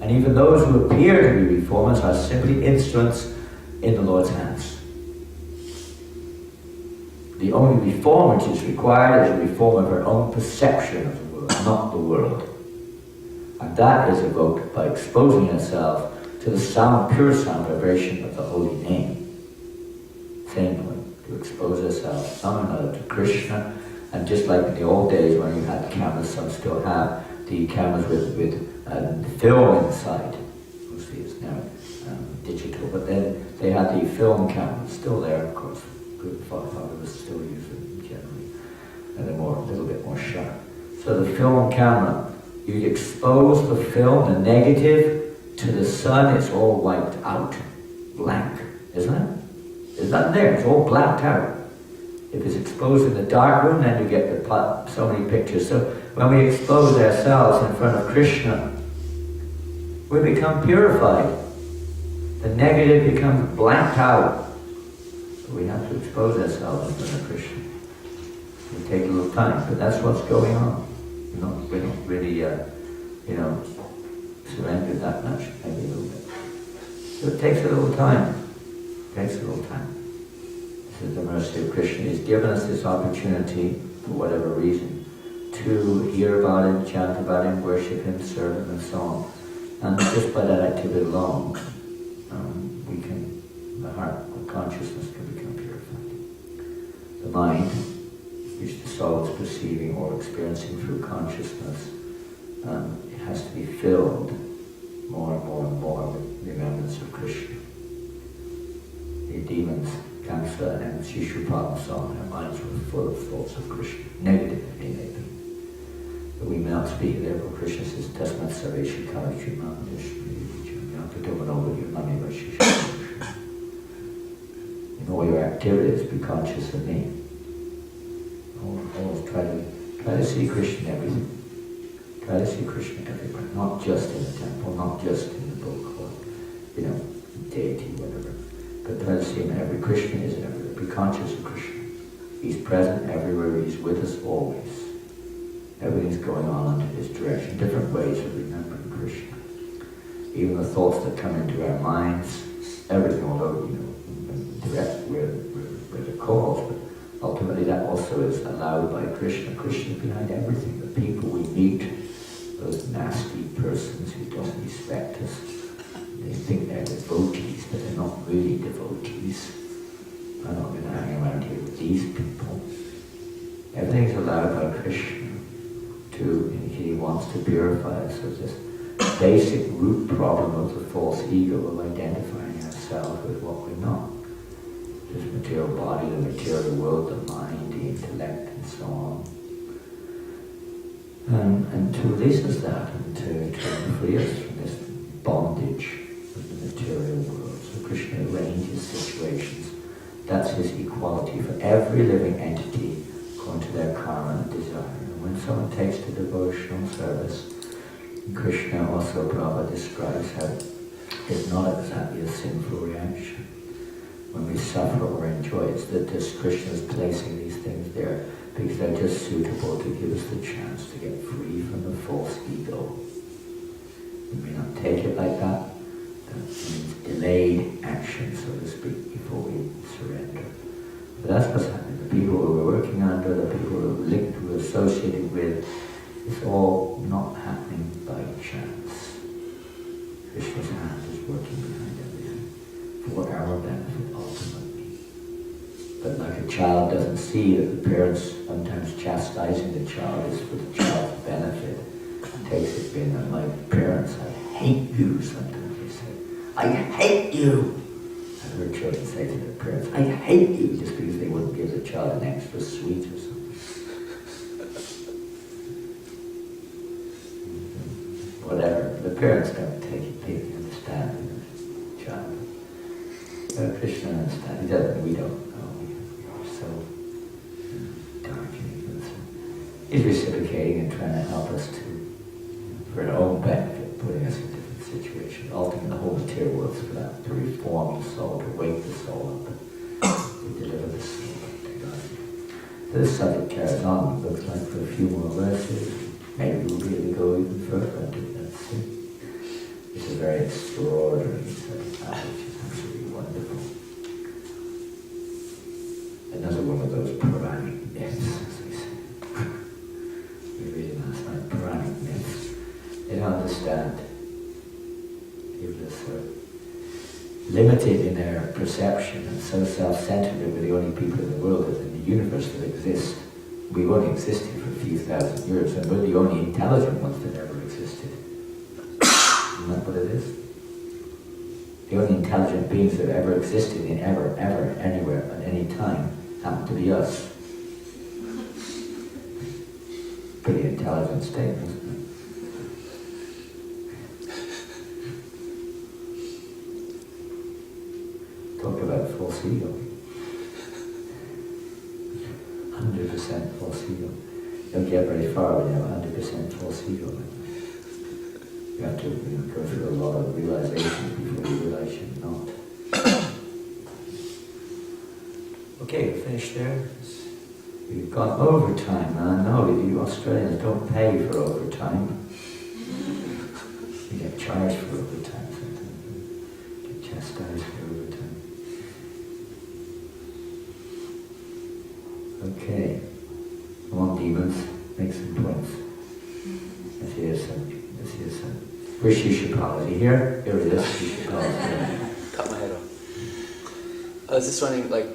And even those who appear to be reformers are simply instruments in the Lord's hands. The only reform which is required is a reform of our own perception of the world, not the world. And that is evoked by exposing ourselves to the sound, pure sound vibration of the holy name. Same way, to expose ourselves somehow to Krishna. And just like in the old days when you had cameras, some still have the cameras with film inside. Mostly it's now digital, but then they had the film cameras still there, of course. Good photographers still use them generally, and they're a little bit more sharp. So the film camera, you expose the film, the negative, to the sun, it's all wiped out, blank, isn't it? There's nothing there, it's all blacked out. If it's exposed in the dark room, then you get so many pictures. So when we expose ourselves in front of Krishna, we become purified. The negative becomes blanked out. But we have to expose ourselves in front of Krishna. It takes a little time, but that's what's going on. We don't really, surrender that much, maybe a little bit. So it takes a little time. It takes a little time. This is the mercy of Krishna. He's given us this opportunity, for whatever reason, to hear about him, chant about him, worship him, serve him, and so on. And just by that activity alone, the heart, the consciousness can become purified. The mind, which the soul is perceiving or experiencing through consciousness, it has to be filled more and more and more with remembrance of Krishna. The demons, Kamsa and Shishupal and so on, their minds were full of thoughts of Krishna, negative they may be. But we may not speak, therefore Krishna says, Tasmat Saveshi Kalachi in all your activities, be conscious of me. Always try to see Krishna in everything. Try to see Krishna everywhere, not just in the temple, not just in the book or, deity, whatever. But try to see him everywhere. Krishna is everywhere. Be conscious of Krishna. He's present everywhere. He's with us always. Everything's going on under his direction. Different ways of remembering Krishna. Even the thoughts that come into our minds, everything, although, direct, we're the cause, but ultimately that also is allowed by Krishna. Krishna is behind everything. The people we meet, those nasty persons who don't respect us, they think they're devotees, but they're not really devotees. I'm not going to hang around here with these people. Everything's allowed by Krishna. He wants to purify us of this basic root problem of the false ego of identifying ourselves with what we're not. This material body, the material world, the mind, the intellect, and so on. And to release us that, and to free us from this bondage of the material world. So Krishna arranges situations. That's his equality for every living entity according to their karma and desire. And when someone takes to devotional service, Krishna also, Prabhupada describes how it's not exactly a sinful reaction. When we suffer or enjoy, it's that this Krishna is placing these things there because they're just suitable to give us the chance to get free from the false ego. We may not take it like that. That means delayed action, so to speak, before we surrender. But that's what's happening. The people who we're working under, the people who are linked, who are associated with, it's all not happening by chance. Krishna's hand is working behind everything for our benefit ultimately. But like a child doesn't see that the parents sometimes chastising the child is for the child's benefit. It takes it being that my parents, I hate you, sometimes they say. I hate you! I've heard children say to their parents, I hate you, just because they wouldn't give the child an extra sweet or something. Whatever. The parents don't take it, they understand the child. Krishna understands. He doesn't, we don't know. We're so dark and innocent. He's reciprocating and trying to help us to, for our own benefit, putting us in different situations. Ultimately, the whole material worlds for that, to reform the soul, to wake the soul up, to deliver the soul up to God. So this subject carries on, it looks like, for a few more verses. Maybe we'll be able to go even further into that. It's a very extraordinary passage, it's absolutely wonderful. Another one of those Puranic myths, as we say. We were reading last night, Puranic myths. They don't understand. People are so limited in their perception and so self-centered that we're the only people in the world in the universe that exist. We've only existed for a few thousand years, and we're the only intelligent ones that ever existed. Isn't that what it is? The only intelligent beings that ever existed in ever, anywhere, at any time, happen to be us. Pretty intelligent statement, isn't it? Talk about false ego. 100% false ego. You don't get very far when you have 100% false ego. You have to go through a lot of realizations before you realize you're not. Okay, we're finished there. We've gone overtime, man. No, you Australians don't pay for overtime. You get charged for overtime sometimes. You get chastised for overtime. Okay. Come on, demons. Make some points. Let's hear some. Where's Shishapal? Is he here? Here he is. Shishapal. Cut my head off. I was just wondering, like,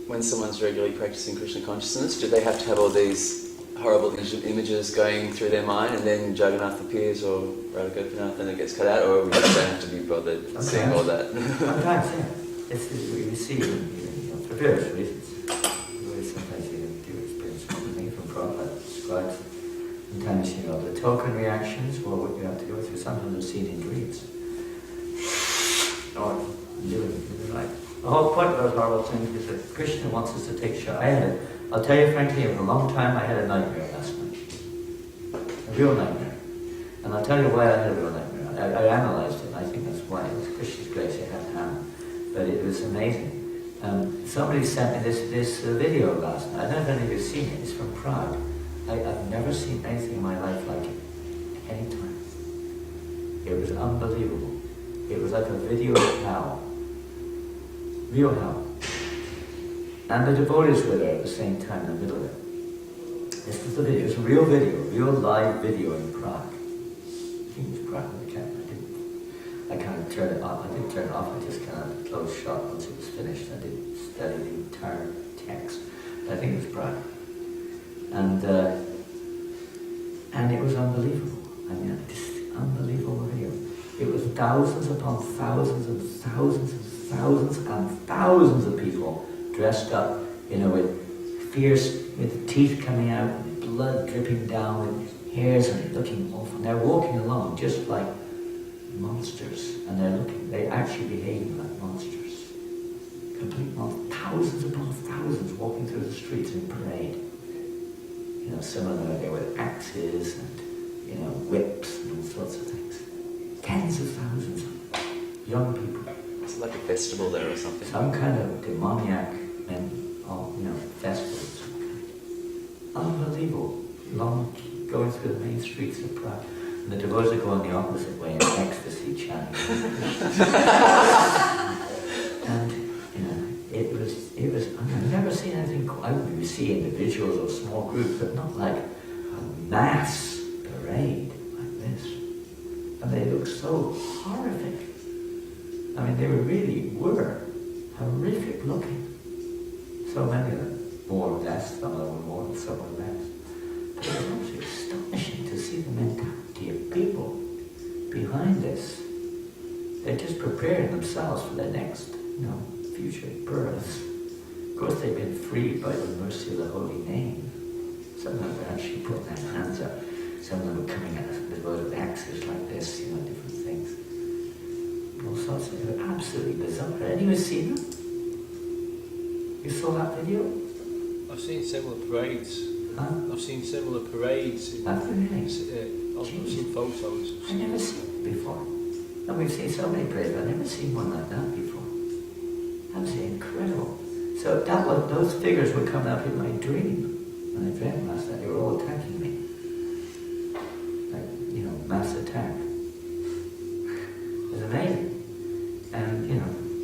when someone's regularly practicing Krishna consciousness, do they have to have all these horrible images going through their mind, and then Jagannath appears, or Radha Gopinath, and it gets cut out, or we just don't have to be bothered seeing all that? Sometimes, yeah. It's we see it, for various reasons. Sometimes you do experience something from Prabhupada describes. Sometimes, the token reactions, well, what you have to go through, sometimes are seen in dreams. Or living life. The whole point of those horrible things is that Krishna wants us to take shelter. I'll tell you frankly, for a long time I had a nightmare last night. A real nightmare. And I'll tell you why I had a real nightmare. I analysed it, and I think that's why. It was Krishna's grace I had to have. But it was amazing. Somebody sent me this video last night. I don't know if any of you have seen it. It's from Prague. I've never seen anything in my life like it, any time. It was unbelievable. It was like a video of hell. Real hell. And the devotees were there at the same time in the middle of it. This was the video. It's a real video, real live video in Prague. I think it was Prague on the camera. I kind of turned it off. I didn't turn it off. I just kind of closed shop once it was finished. I didn't study the entire text. But I think it was Prague. And it was unbelievable. I mean, just unbelievable video. It was thousands upon thousands and thousands and thousands and thousands of people dressed up, with fierce, with teeth coming out, and blood dripping down, with hairs and looking awful. And they're walking along just like monsters, and they're actually behaving like monsters. Complete monsters. Thousands upon thousands walking through the streets in parade. Some of them are there with axes and, whips and all sorts of things. Tens of thousands of young people. Is it like a festival there or something? Some kind of demoniac festival of some kind. Unbelievable. Going through the main streets of Prague. And the devotees are going the opposite way in ecstasy chanting. And, it was, I've never seen anything quite, we see individuals or small groups, but not like a mass parade like this. And they look so horrific. I mean, they really were horrific looking. So many of them, more or less, some of them were more, some were less. But it was absolutely astonishing to see the mentality of people behind this. They're just preparing themselves for their next, future births. Of course, they've been freed by the mercy of the holy name. Some of them are actually putting their hands up. Some of them are coming at us with loads of axes like this, different things. All sorts of things. Absolutely bizarre. Have anyone seen them? You saw that video? I've seen similar parades. Huh? I've seen similar parades. Have you really? I've seen photos. I've never seen it before. And we've seen so many prayers, but I've never seen one like that before. Absolutely incredible. So those figures were coming up in my dream. When I dreamt last night, they were all attacking me. Like, mass attack. It was amazing. And,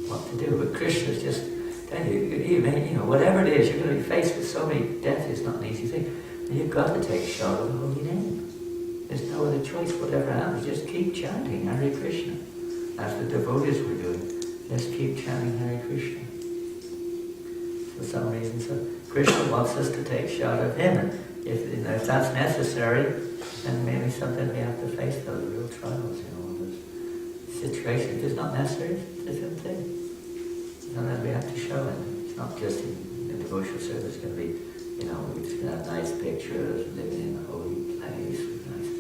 what to do. But Krishna's just telling you, whatever it is, you're going to be faced with so many death. It's not an easy thing. And you've got to take shot of the holy name. There's no other choice. Whatever happens, just keep chanting Hare Krishna. As the devotees were doing. Just keep chanting Hare Krishna. For some reason, so Krishna wants us to take shot of him. And if that's necessary, then maybe sometimes we have to face those real trials, those situations. If it's not necessary, it's a different thing. Sometimes we have to show it. It's not just in the devotional service. It's going to be, we're just going to have nice pictures, living in a holy place with nice,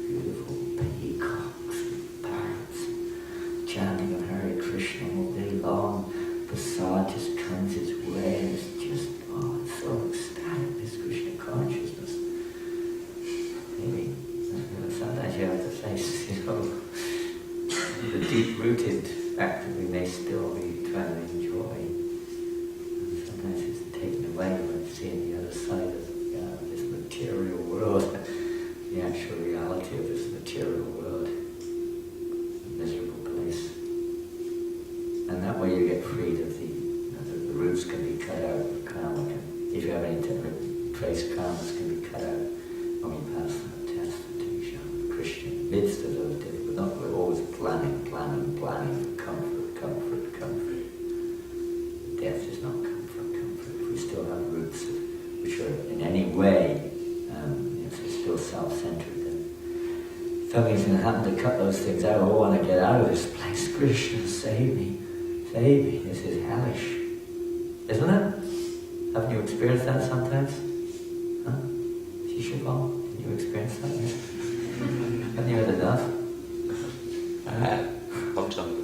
beautiful peacocks and parrots, chanting of Hare Krishna all day long. Prasad just comes its way, and it's just, it's so ecstatic, this Krishna consciousness. Maybe, sometimes you have to face, the deep-rooted fact that we may still be trying to enjoy. And sometimes it's taken away when seeing the other side of this material world, the actual reality of this material world, a miserable place. And that way you get freed of the roots can be cut out, karma can, if you have any trace karmas can be cut out when we pass that test and take shot of Krishna. In the midst of those difficult, we're always planning for comfort. Death is not comfort. If we still have roots which are in any way, if they're still self-centered, then something's going to happen to cut those things out. I want to get out of this place. Krishna, save me. This is hellish. Isn't it? Haven't you experienced that sometimes? Huh? Shishabal? Did you experience that yet? Haven't you had enough? I had. Long time ago.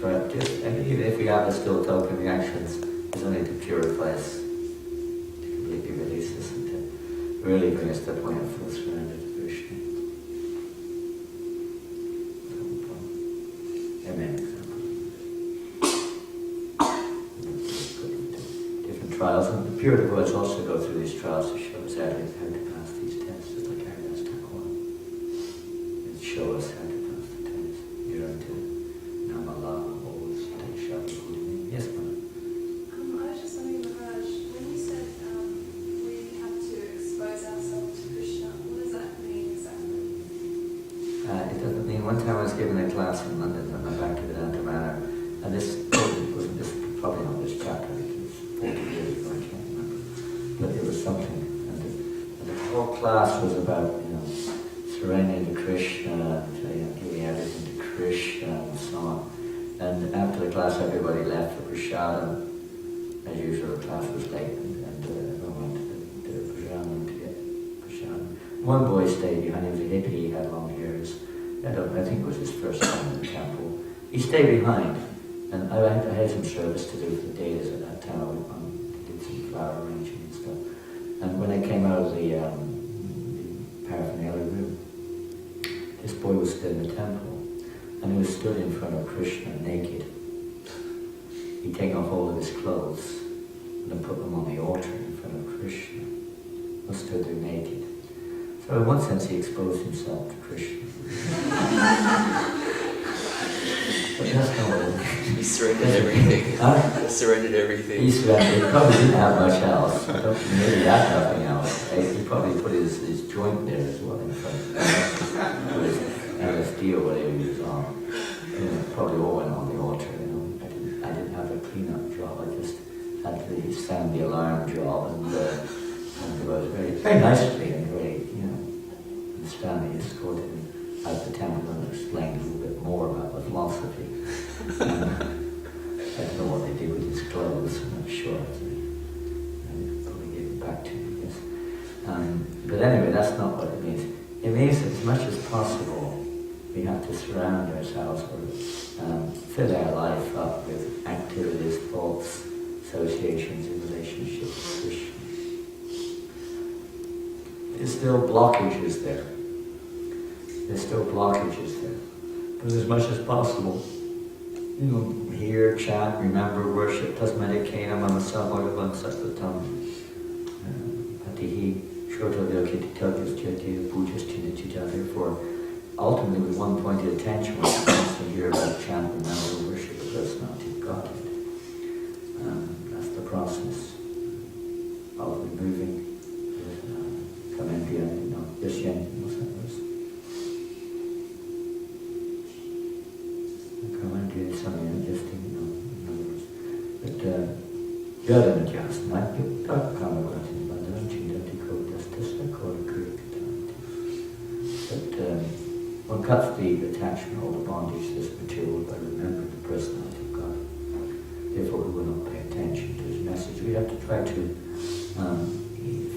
Even if we have the still token reactions, it's only to purify us, to completely release us and to really bring us to the point of full surrender to Krishna. Amen. Different trials, and the pure devotees also go through these trials to show us how to pass these tests, just like Haridas Thakur. And show us how to pass the test. You're into Namala, always take shot of the holy name. Yes, ma'am. I was just wondering, Maharaj, when you said we have to expose ourselves to Krishna, what does that mean exactly? It doesn't mean, one time I was given a class in London on the back of the Vedanta Manor, and this wasn't this, probably not this chapter, it was 40 years ago, I can't remember, but it was something, and the whole class was about, surrendering to Krishna, and giving everything to Krishna, and so on. And after the class, everybody left for prasadam. As usual, the class was late, and everyone went to the prasadam to get prasadam. One boy stayed behind. He was a hippie. He had long hairs. I think it was his first time in the temple. He stayed behind, and I had some service to do for the days at that time. I did some flower arranging and stuff. And when I came out of the paraphernalia room, this boy was still in the temple, and he was stood in front of Krishna naked. He'd taken off all of his clothes and then put them on the altar in front of Krishna. He was stood there naked. So in one sense he exposed himself to Krishna. But that's not what it means. He surrendered everything. Huh? Surrendered everything. He surrendered. He probably didn't have much else. Maybe he had nothing else. He probably put his joint there as well in front of him. Put his LSD or whatever he was on. Probably all went on the altar, I didn't have a clean-up job. I just had to sound the alarm job, and it was very nicely and very, and Stanley escorted me out the temple and explained a little bit more about the philosophy. I don't know what they did with his clothes. I'm not sure. I probably gave it back to him, I guess. But anyway, that's not what it means. It means that as much as possible, we have to surround ourselves or fill our life up with activities, thoughts, associations in relationship with Krishna. There's still blockages there. There's still blockages there. But as much as possible, hear, chant, remember, worship, tasmadikena manasa bhagavan sattvatam. Patihi shota vyakiti tadyas jyati pujas tinachita. Therefore, ultimately with one pointed attention, one wants to hear about, chant, remember, worship the personality of Godhead. That's the process of removing Kamendriya, Vishyan, what's that verse? Kamendriya is something interesting, in other words. But Yadana Jasna, Yukta Kamavati, Bandhan Chindati Kodastasna Kodakurikitanti. But one cuts the attachment or the bondage to this material by remembering the personality of God. Therefore, we will not pay attention to his message. We have to try to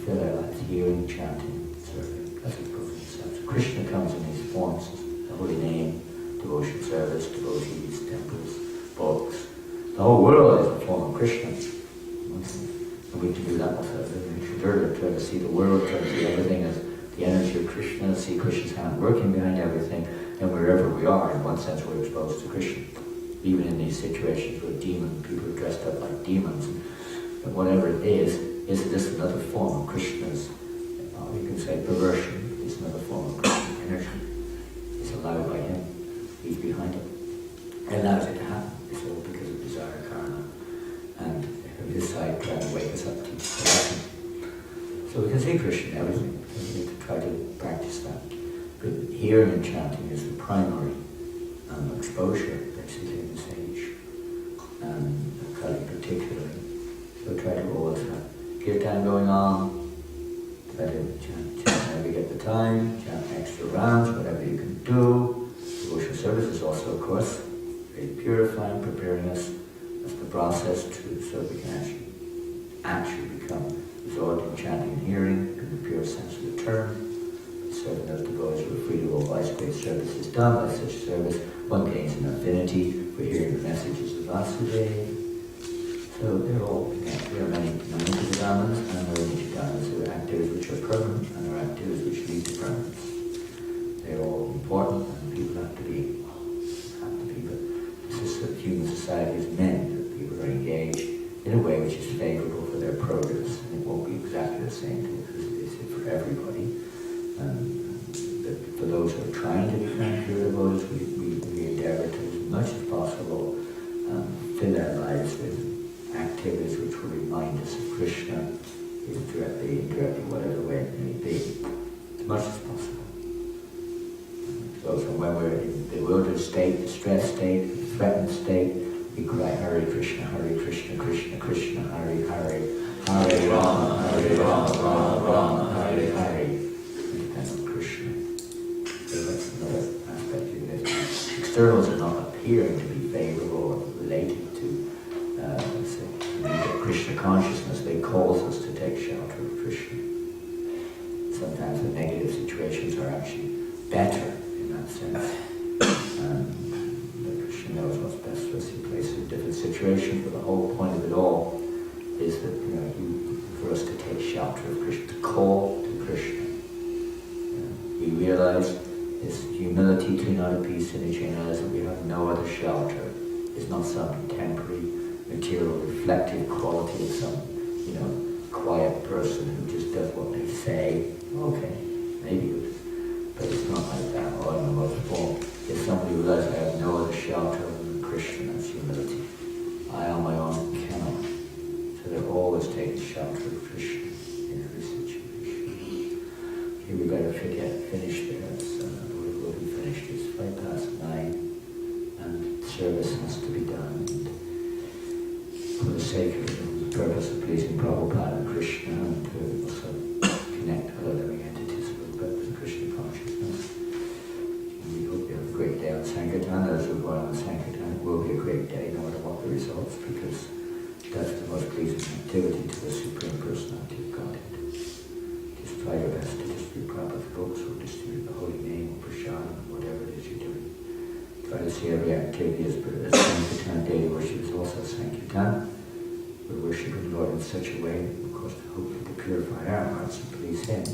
fill our lives hearing, chanting, serving. That's what Prabhupada says. So Krishna comes in these forms: the holy name, devotion service, devotees, temples, books. The whole world is a form of Krishna. And we can do that with Shuddha, try to see the world, try to see everything as the energy of Krishna, see Krishna's hand working behind everything, and wherever we are, in one sense, we're exposed to Krishna. Even in these situations where people are dressed up like demons, but whatever it is this another form of Krishna's, you can say perversion, is another form of Krishna's energy. It's allowed by him, he's behind it. He allows it to happen. It's all because of desire, karma, and his side trying to wake us up to action. So we can see Krishna in everything. We need to try to practice that. But hearing and chanting is the primary exposure, basically, in this age, and Kali particularly. So try to always have kirtan going on, try to chant whenever you get the time, chant extra rounds, whatever you can do. Devotional service is also, of course, very purifying, preparing us. That's the process so we can actually become absorbed in chanting and hearing in the pure sense of the term. Serving those devotees who are free to all vice great service is done. By such service, one gains an affinity for hearing the messages of Vasudeva. So there are many Nitya-Dhammas and there are Nitya-Dhammas. There are activities which are permanent and there are activities which lead to permanence. They're all important and people have to be, but this is what human society is meant, that people are engaged in a way which is favorable for their progress. And it won't be exactly the same thing as it is for everybody. But for those who are trying to become pure devotees, we endeavor to, as much as possible, fill our lives with activities which will remind us of Krishna, directly, indirectly, whatever way it may be, as much as possible. So when we're in the bewildered state, distressed state, threatened state, we cry Hare Krishna, Krishna Krishna, Hare Hare, Hare Rama, Rama Rama, Hare Hare. Depends on Krishna. So that's another aspect of this. Externals are not appearing to be favorable or related to Krishna consciousness. They cause us to take shelter of Krishna. Sometimes the negative situations are actually better in that sense. But Krishna knows what's best for us. He places in different situations, but the whole point of it all is that for us to take shelter of Krishna, to call to Krishna. We realize this humility to not appease in each other, that we have no other shelter. It's not some temporary, material, reflective quality of some, quiet person who just does what they say. Okay, maybe it is, but it's not like that. Or in the most form, if somebody realizes I have no other shelter than Krishna, that's humility. I on my own cannot. So they're always taking shelter of Krishna in every situation. Okay, we better finish there. We will be finished. It's 9:05, and service has to be done. And for the sake of the purpose of pleasing Prabhupada and Krishna, and to also connect other living entities with Krishna consciousness. And we hope you have a great day on Sankirtan. Those who are going on Sankirtan, it will be a great day, no matter what the results, because that's the most pleasing activity to the Supreme Personality of Godhead. Just try your best to distribute Prabhupada's books, or distribute the holy name, or prasadam, whatever it is you're doing. Try to see every activity as Sankirtan. Daily worship is also Sankirtan. We're worshiping the Lord in such a way, of course, to hopefully to purify our hearts and please Him,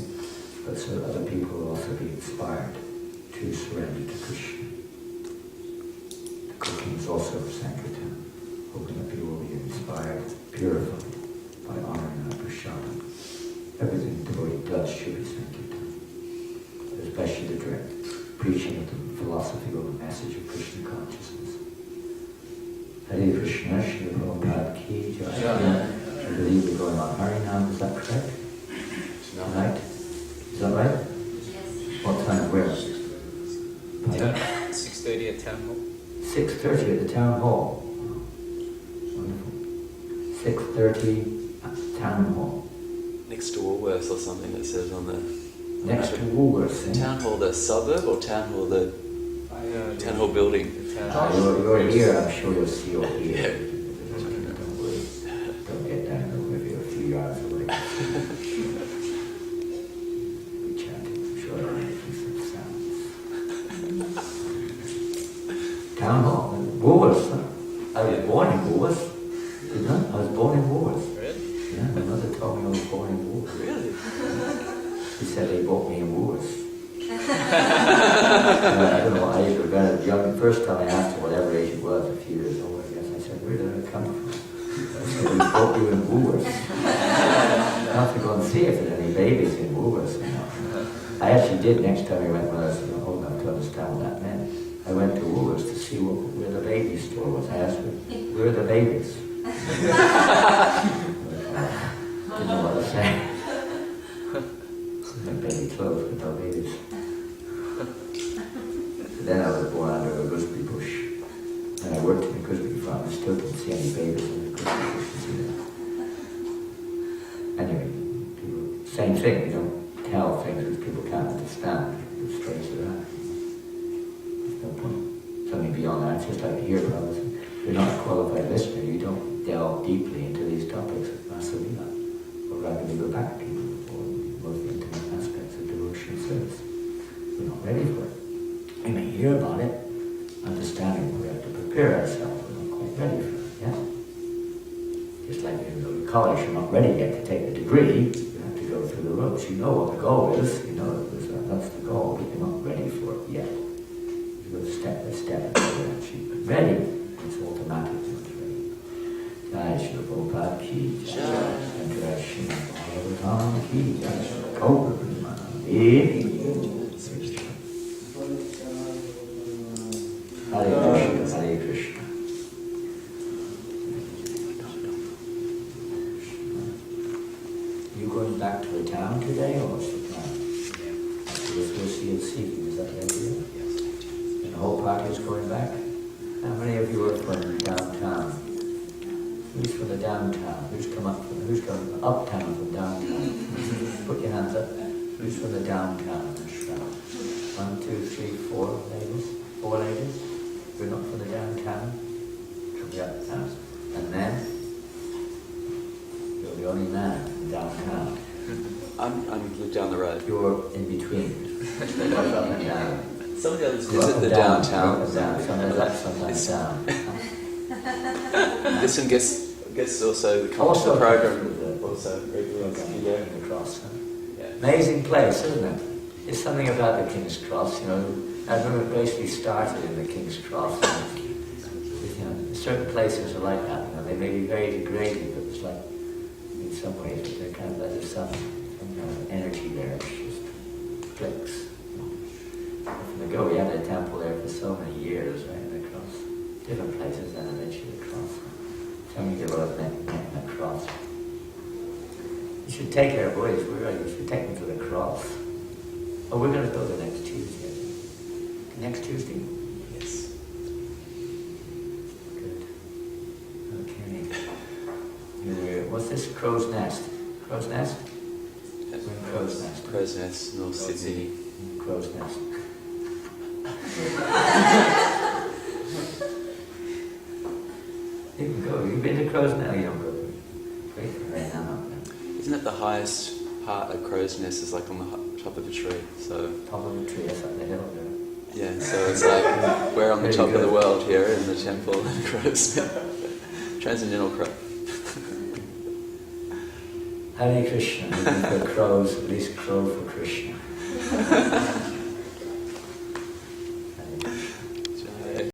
but so other people will also be inspired to surrender to Krishna. also Sankirtan, hoping that people will be inspired, purified by honoring our prasada. Everything the devotee does should be Sankirtan, especially the direct preaching of the philosophy or the message of Krishna consciousness. Hare Krishna, Srila Prabhupada ki jai. I believe we're going on Harinam, is that correct? Tonight? Is that right? Yes. What time? Where? 6:30 at Town Hall. 6:30 at the town hall. Wonderful. 6:30 at the town hall. Next to Woolworths or something that says on the... Next to Woolworths. Eh? Town Hall, the suburb, or Town Hall, the Town Hall building? The Town Hall. You're here, I'm sure you'll see over here. Yeah. Don't worry. Don't get down there, maybe a few yards away. Be chanting, I'm sure I'll make some sounds. Town Hall, Woolworths. Huh? I was born in Woolworths. You know, I was born in Woolworths. Really? Yeah, my mother told me I was born in Woolworths. Really? She said they bought me in Woolworths. I don't know, I was young. First time I asked her whatever age it was, a few years old, I guess, I said, where did I come from? I said, we bought you in Woolworths. I have to go and see if there are any babies in Woolworths. You know. I actually did next time I went when I was old enough to understand what that meant. I went to Woolworths to see where the baby store was. I asked her, where are the babies? Didn't know what to say. Baby clothes with no babies. Then I was born under a gooseberry bush. And I worked in a gooseberry farm. I still didn't see any babies in the gooseberry bush. Anyway, people, same thing. You don't tell things which people can't understand. It's strange to that. There's no point. Something beyond that. It's just like here, brothers. You're not a qualified listener. You don't delve deeply into these topics of Vasavila. Or rather, you go back to people or most intimate aspects of devotion service. We're not ready for it. We may hear about it, understanding we have to prepare ourselves. We're not quite ready for it, yeah? Just like you go to college, you're not ready yet to take the degree, you have to go through the ropes. You know what the goal is, you know that's the goal, but you're not ready for it yet. You go step by step until you're actually ready. It's automatic to be ready. Jai Srila Prabhupada ki jai. And Jai Srila Bhagavatam ki jai. Cobra Brahmanandi. Hare Krishna, Hare Krishna. You going back to the town today, or what's the plan? You'll go see and see. Is that the idea? Yes. And the whole party is going back? How many of you are from downtown? Who's from the downtown? Who's come uptown from downtown? Put your hands up. Who's from the downtown? 1, 2, 3, 4 ladies? 4 ladies? You're not from the downtown? From the uptown. And then? You're the only man from downtown. I'm live down the road. You're in between. You're up and down. Some of the others You're up visit and the down, downtown. up and down. Sometimes up, sometimes down. This one guests also come to the program. Also regularly there. The cross. Huh? Yeah. Amazing place, isn't it? It's something about the King's Cross, you know. I remember it basically started in the King's Cross. You know, certain places are like that, you know. They may be very degraded, but it's like, in some ways, they're kind of like there's some kind of energy there. It's just clicks. From the go, we had a temple there for so many years, right? The cross, different places, and eventually the cross. So many people have met the cross. You should take our boys. We're right. You should take them to the cross. Oh, we're going to go the next Tuesday. Next Tuesday? Yes. Good. Okay. What's this? Crow's Nest. Crow's Nest? We're in Crow's Nest. Crow's Nest, North Sydney. Crow's Nest. You can go. You've been to Crow's Nest? No, you don't go. Great. Right now. Isn't that the highest part of Crow's Nest is like on the top of a tree? So Top of the tree, that's up the hill there. yeah, so it's like we're on the Very top of good. the world here in the temple and Crow's Nest. Transcendental crow. Hare Krishna. Looking for crows, at least crow for Krishna.